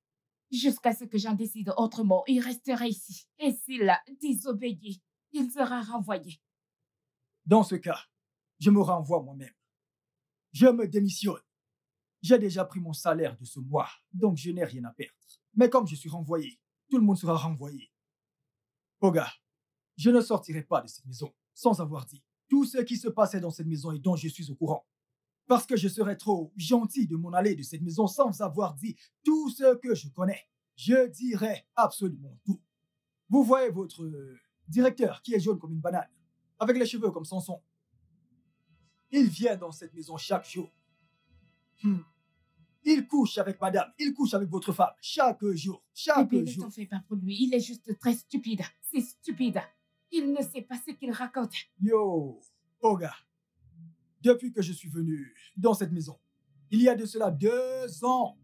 Speaker 3: Jusqu'à ce que j'en décide autrement, il restera ici. Et s'il a désobéi, il sera renvoyé.
Speaker 8: Dans ce cas, je me renvoie moi-même. Je me démissionne. J'ai déjà pris mon salaire de ce mois, donc je n'ai rien à perdre. Mais comme je suis renvoyé, tout le monde sera renvoyé. Oga, je ne sortirai pas de cette maison sans avoir dit tout ce qui se passait dans cette maison et dont je suis au courant. Parce que je serais trop gentil de m'en aller de cette maison sans avoir dit tout ce que je connais. Je dirais absolument tout. Vous voyez votre directeur qui est jaune comme une banane, avec les cheveux comme Samson. Il vient dans cette maison chaque jour. Il couche avec madame, il couche avec votre femme chaque jour, chaque
Speaker 3: Bébé, ne
Speaker 8: jour.
Speaker 3: t'en fais pas pour lui, il est juste très stupide. C'est stupide. Il ne sait pas ce qu'il raconte.
Speaker 8: Yo, Oga, depuis que je suis venu dans cette maison, il y a de cela 2 ans,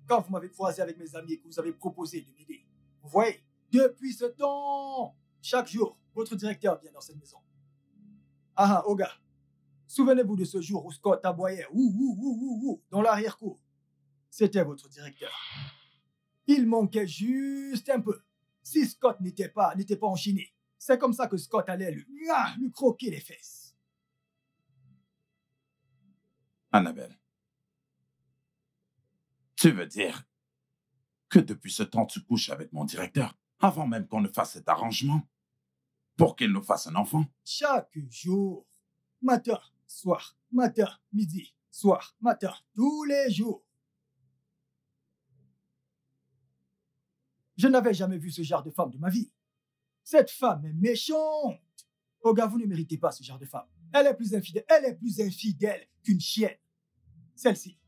Speaker 8: quand vous m'avez croisé avec mes amis et que vous avez proposé de m'aider. Vous voyez, depuis ce temps, chaque jour, votre directeur vient dans cette maison. Ah, Oga, souvenez-vous de ce jour où Scott aboyait dans l'arrière-cour. C'était votre directeur. Il manquait juste un peu. Si Scott n'était pas enchaîné, c'est comme ça que Scott allait lui croquer les fesses.
Speaker 1: Annabelle, tu veux dire que depuis ce temps, tu couches avec mon directeur avant même qu'on ne fasse cet arrangement pour qu'il nous fasse un enfant?
Speaker 8: Chaque jour, matin, soir, matin, midi, soir, matin, tous les jours. Je n'avais jamais vu ce genre de femme de ma vie. Cette femme est méchante. Oh gars, vous ne méritez pas ce genre de femme. Elle est plus infidèle qu'une chienne. Celle-ci,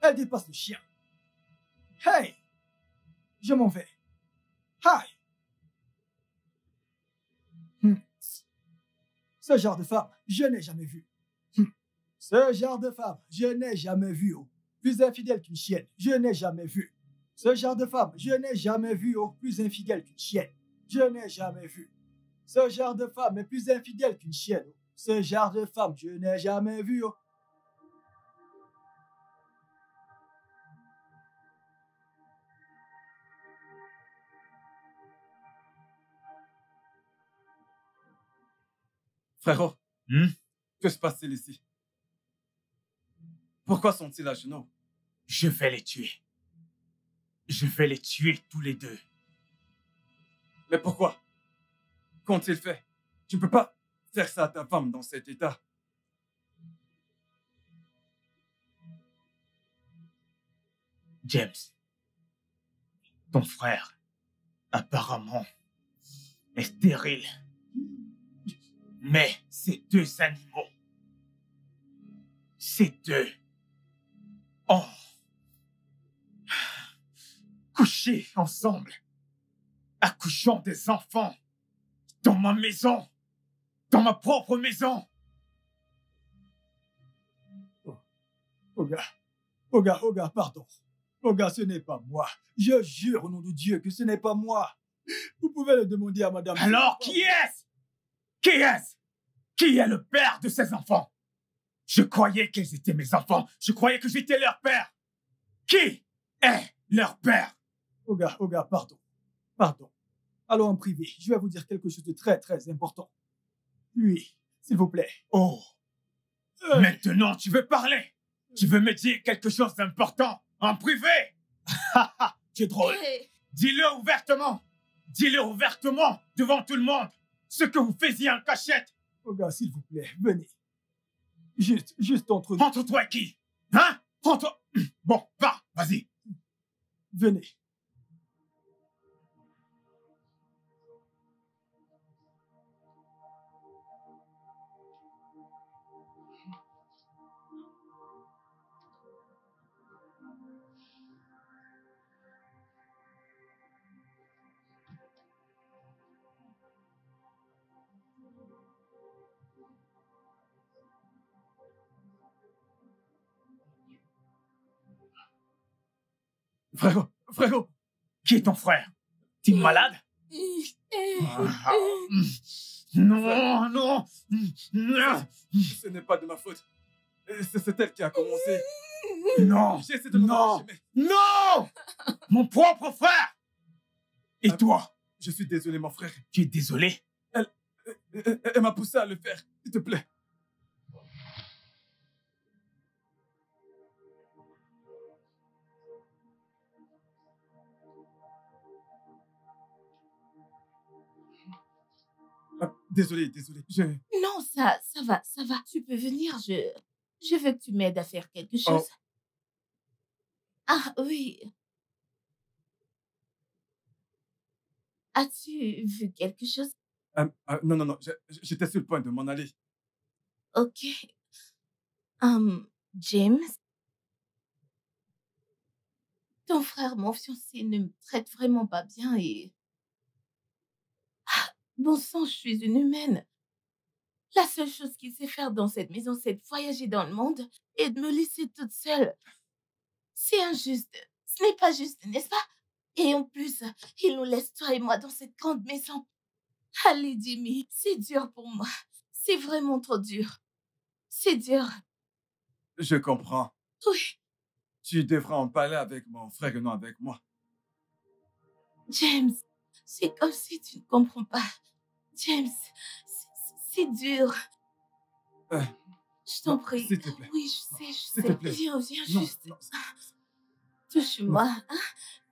Speaker 8: elle dépasse le chien. Hey! Je m'en vais. Hi! Ce genre de femme, je n'ai jamais vu. Ce genre de femme, je n'ai jamais vu. Oh. Plus infidèle qu'une chienne, je n'ai jamais vu. Ce genre de femme, je n'ai jamais vu. Oh. Plus infidèle qu'une chienne, je n'ai jamais vu. Ce genre de femme est plus infidèle qu'une chienne. Oh. Ce genre de femme, je n'ai jamais vu. Oh.
Speaker 7: Frérot, que se passe-t-il ici? Pourquoi sont-ils à genoux?
Speaker 2: Je vais les tuer. Je vais les tuer tous les deux.
Speaker 7: Mais pourquoi? Qu'ont-ils fait? Tu ne peux pas faire ça à ta femme dans cet état.
Speaker 2: James, ton frère, apparemment, est stérile. Mais ces deux animaux, ces deux ont couché ensemble, accouchant des enfants dans ma maison, dans ma propre maison.
Speaker 8: Oga, pardon. Oga, ce n'est pas moi. Je jure au nom de Dieu que ce n'est pas moi. Vous pouvez le demander à madame.
Speaker 2: Alors, qui est-ce? Qui est-ce? Qui est le père de ces enfants? Je croyais qu'ils étaient mes enfants. Je croyais que j'étais leur père. Qui est leur père?
Speaker 8: Oga, pardon. Pardon. Allons en privé. Je vais vous dire quelque chose de très, très important. Oui, s'il vous plaît.
Speaker 2: Oh. Maintenant, tu veux parler? Tu veux me dire quelque chose d'important en privé? Tu es drôle. Dis-le ouvertement. Dis-le ouvertement devant tout le monde. Ce que vous faisiez en cachette.
Speaker 8: Oga, s'il vous plaît, venez. Juste entre nous.
Speaker 2: Entre toi et qui? Hein? Entre... Bon, va, vas-y.
Speaker 8: Venez.
Speaker 7: Frérot,
Speaker 2: qui est ton frère? T'es malade? Non.
Speaker 7: ce n'est pas de ma faute. C'est elle qui a commencé.
Speaker 2: Non.
Speaker 7: J'essaie de m'arranger, mais...
Speaker 2: Non. Mon propre frère. Et toi?
Speaker 7: Je suis désolé, mon frère.
Speaker 2: Tu es désolé?
Speaker 7: Elle m'a poussé à le faire. S'il te plaît. Désolé.
Speaker 5: Non, ça va. Tu peux venir, je veux que tu m'aides à faire quelque chose.
Speaker 7: Oh.
Speaker 5: Ah oui. As-tu vu quelque chose?
Speaker 7: Non. J'étais sur le point de m'en aller.
Speaker 5: Ok. James? Ton frère, mon fiancé, ne me traite vraiment pas bien et... Bon sang, je suis une humaine. La seule chose qu'il sait faire dans cette maison, c'est de voyager dans le monde et de me laisser toute seule. C'est injuste. Ce n'est pas juste, n'est-ce pas? Et en plus, il nous laisse toi et moi dans cette grande maison. Allez, Jimmy, c'est dur pour moi. C'est vraiment trop dur. C'est dur.
Speaker 7: Je comprends.
Speaker 5: Oui,
Speaker 7: Tu devras en parler avec mon frère et non avec moi.
Speaker 5: James, c'est comme si tu ne comprends pas. James, c'est dur.
Speaker 7: Euh,
Speaker 5: Je t'en
Speaker 7: non,
Speaker 5: prie.
Speaker 7: s'il te plaît.
Speaker 5: Oui, je sais, je
Speaker 7: S'il
Speaker 5: sais.
Speaker 7: te plaît.
Speaker 5: Viens
Speaker 7: Non,
Speaker 5: juste.
Speaker 7: non,
Speaker 5: Touche-moi. Hein?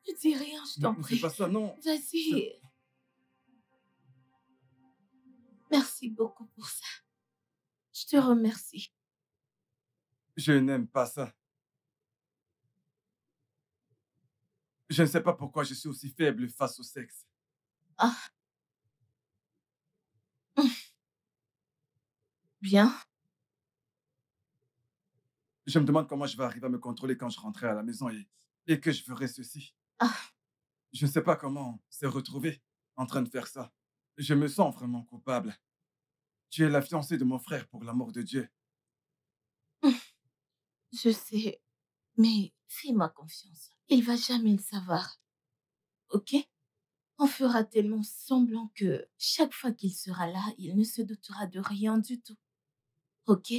Speaker 5: Ne dis rien, je t'en
Speaker 7: non,
Speaker 5: prie.
Speaker 7: c'est pas ça, non.
Speaker 5: Vas-y. Merci beaucoup pour ça. Je te remercie.
Speaker 7: Je n'aime pas ça. Je ne sais pas pourquoi je suis aussi faible face au sexe.
Speaker 5: Ah. Bien.
Speaker 7: Je me demande comment je vais arriver à me contrôler quand je rentrerai à la maison et que je ferai ceci.
Speaker 5: Ah.
Speaker 7: Je ne sais pas comment se retrouver en train de faire ça. Je me sens vraiment coupable. Tu es la fiancée de mon frère, pour l'amour de Dieu.
Speaker 5: Je sais, mais fais-moi confiance. Il va jamais le savoir. Ok? On fera tellement semblant que chaque fois qu'il sera là, il ne se doutera de rien du tout. Ok?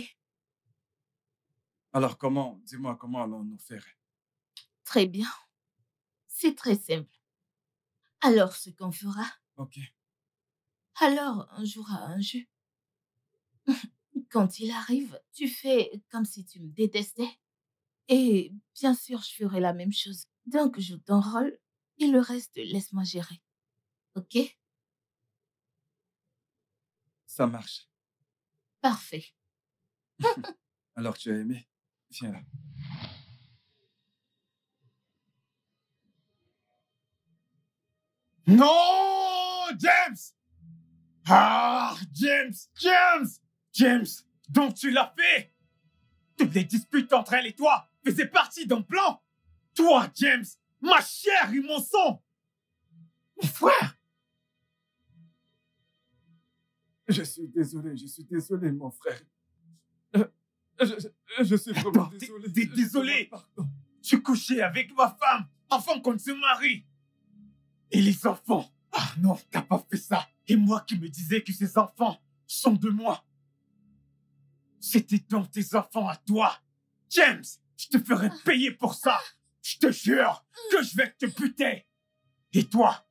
Speaker 7: Alors comment, dis-moi, comment allons-nous faire?
Speaker 5: Très bien. C'est très simple. Alors, ce qu'on fera,
Speaker 7: Ok.
Speaker 5: alors on jouera à un jeu. Quand il arrive, tu fais comme si tu me détestais. Et bien sûr, je ferai la même chose. Donc, joue ton rôle et le reste, laisse-moi gérer. Ok?
Speaker 7: Ça marche.
Speaker 5: Parfait.
Speaker 7: Alors tu as aimé? Viens là.
Speaker 2: Non, James! Ah, James! James! James! Donc tu l'as fait! Toutes les disputes entre elle et toi faisaient partie d'un plan! Toi, James! Ma chair et mon sang! Mon frère!
Speaker 7: Je suis désolé, mon frère. Je suis vraiment
Speaker 2: Attends,
Speaker 7: désolé.
Speaker 2: t'es désolé?
Speaker 7: Pardon.
Speaker 2: Tu couchais avec ma femme avant qu'on ne se marie! Et les enfants? Ah non, t'as pas fait ça! Et moi qui me disais que ces enfants sont de moi! C'était donc tes enfants à toi! James, je te ferai payer pour ça! Je te jure que je vais te buter! Et toi?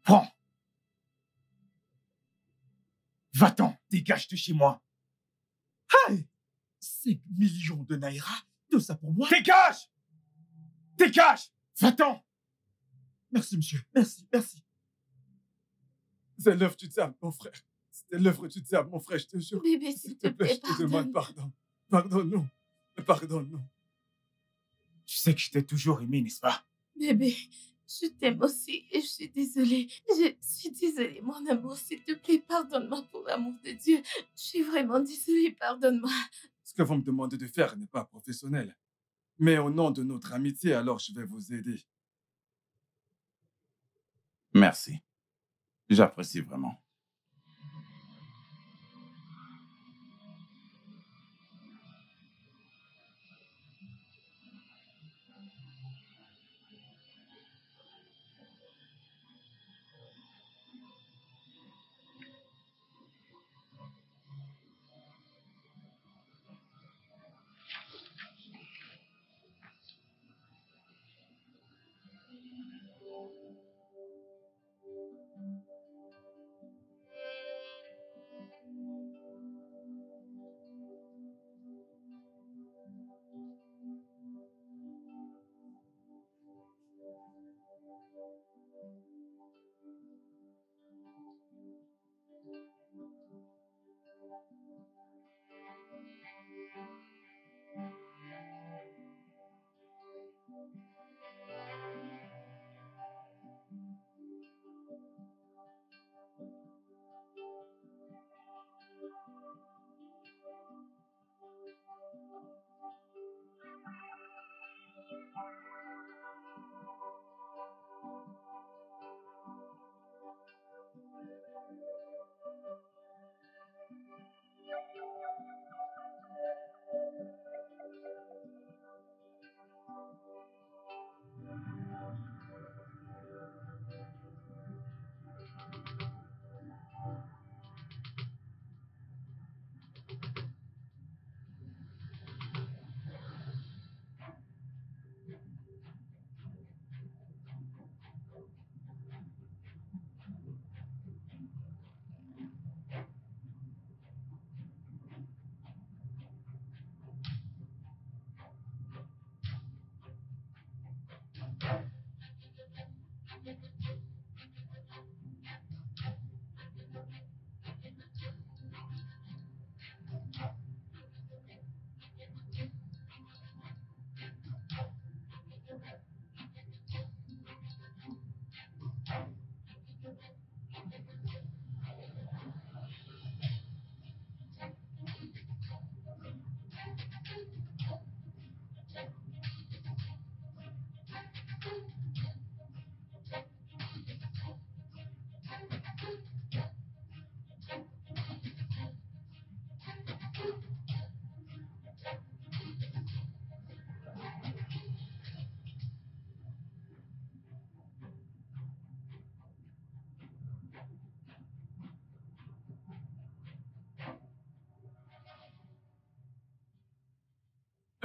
Speaker 2: Prends! Va-t'en, dégage de chez moi! Hey! 5 millions de naira? Tout ça pour moi? Dégage! Dégage! Va-t'en! Merci, monsieur. Merci, merci.
Speaker 7: C'est l'œuvre du diable, mon frère. C'était l'œuvre du diable, mon frère, je te jure.
Speaker 5: Bébé, s'il te plaît,
Speaker 7: je te demande pardon. Pardonne-nous. Pardonne-nous.
Speaker 2: Tu sais que je t'ai toujours aimé, n'est-ce pas?
Speaker 5: Bébé, je t'aime aussi et je suis désolée. Je suis désolée, mon amour. S'il te plaît, pardonne-moi pour l'amour de Dieu. Je suis vraiment désolée, pardonne-moi.
Speaker 7: Ce que vous me demandez de faire n'est pas professionnel. Mais au nom de notre amitié, alors je vais vous aider.
Speaker 1: Merci. J'apprécie vraiment.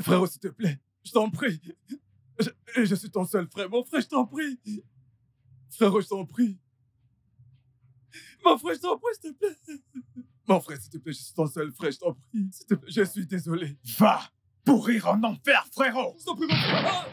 Speaker 7: Frérot, s'il te plaît, je t'en prie. Je suis ton seul frère. Mon frère, je t'en prie. Frérot, je t'en prie. Mon frère, je t'en prie, s'il te plaît. Mon frère, s'il te plaît, je suis ton seul frère, je t'en prie. S'il te plaît, je suis désolé.
Speaker 8: Va pourrir en enfer, frérot!
Speaker 7: Je t'en prie, mon frère.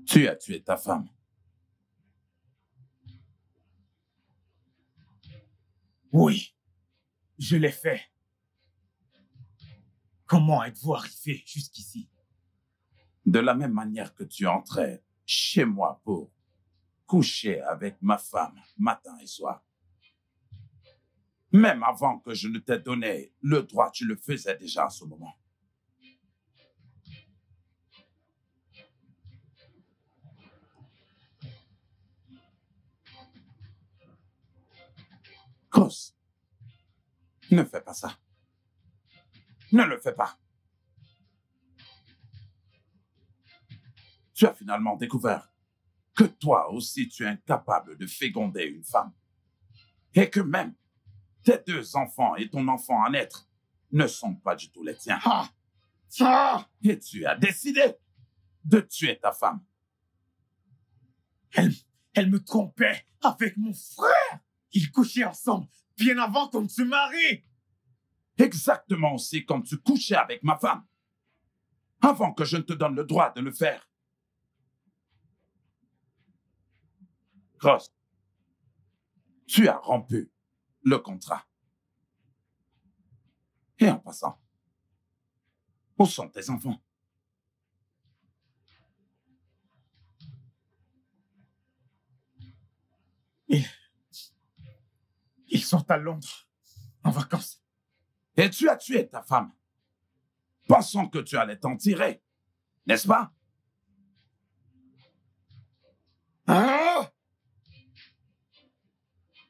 Speaker 1: Tu as tué ta femme.
Speaker 8: Oui, je l'ai fait. Comment êtes-vous arrivé jusqu'ici?
Speaker 1: De la même manière que tu entrais chez moi pour coucher avec ma femme matin et soir. Même avant que je ne t'ai donné le droit, tu le faisais déjà à ce moment. Cross, ne fais pas ça. Ne le fais pas. Tu as finalement découvert que toi aussi tu es incapable de féconder une femme. Et que même tes 2 enfants et ton enfant à naître ne sont pas du tout les tiens. Et tu as décidé de tuer ta femme.
Speaker 8: Elle me trompait avec mon frère. Ils couchaient ensemble bien avant qu'on ne se marie.
Speaker 1: Exactement aussi comme tu couchais avec ma femme. Avant que je ne te donne le droit de le faire. Cross, tu as rompu le contrat. Et en passant, où sont tes enfants?
Speaker 8: Ils sont à Londres, en vacances.
Speaker 1: Et tu as tué ta femme, pensant que tu allais t'en tirer, n'est-ce pas?
Speaker 8: Ah!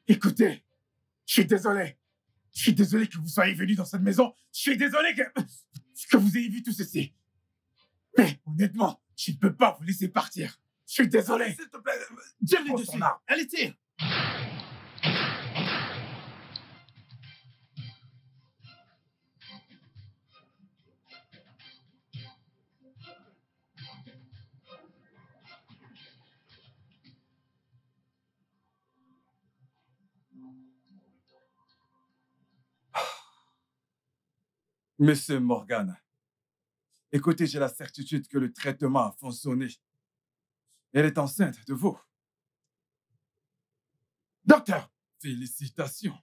Speaker 8: Écoutez, je suis désolé. Je suis désolé que vous soyez venu dans cette maison. Je suis désolé que vous ayez vu tout ceci. Mais honnêtement, je ne peux pas vous laisser partir. Je suis désolé.
Speaker 1: S'il te plaît,
Speaker 8: Tire-lui
Speaker 1: prends
Speaker 8: dessus.
Speaker 1: son arme.
Speaker 8: Allez, tire.
Speaker 7: Monsieur Morgan, écoutez, j'ai la certitude que le traitement a fonctionné. Elle est enceinte de vous.
Speaker 1: Docteur,
Speaker 7: Félicitations.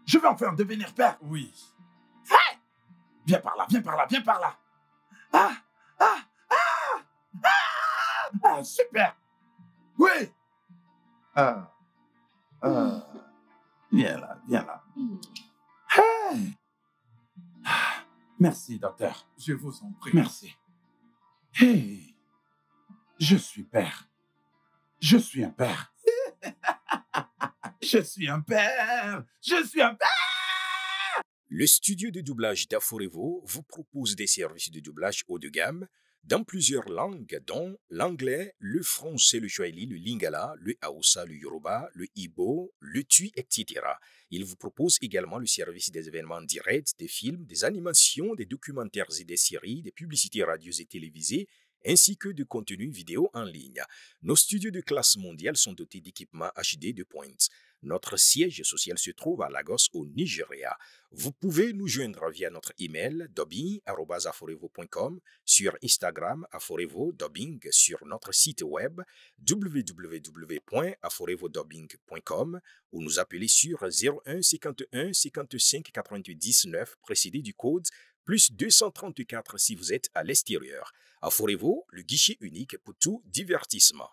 Speaker 1: je vais enfin devenir père.
Speaker 7: Oui.
Speaker 1: Viens par là, viens par là, viens par là. Ah, ah, ah, ah, ah, super. Oui. Viens là, viens là. Hey. Ah, merci, docteur.
Speaker 7: Je vous en prie.
Speaker 1: Merci. Hey, je suis père.
Speaker 4: Je suis un père. Je suis un père. Je suis un père.
Speaker 9: Le studio de doublage d'Aforevo vous propose des services de doublage haut de gamme dans plusieurs langues, dont l'anglais, le français, le swahili, le lingala, le haoussa, le yoruba, le igbo, le tui, etc. Il vous propose également le service des événements directs, des films, des animations, des documentaires et des séries, des publicités radio et télévisées, ainsi que de contenus vidéo en ligne. Nos studios de classe mondiale sont dotés d'équipements HD de pointe. Notre siège social se trouve à Lagos, au Nigeria. Vous pouvez nous joindre via notre email dubbing@aforevo.com, sur Instagram Aforevo Dubbing, sur notre site web www.aforevodubbing.com ou nous appeler sur 01 51 55 88 19 précédé du code plus 234 si vous êtes à l'extérieur. Aforevo, le guichet unique pour tout divertissement.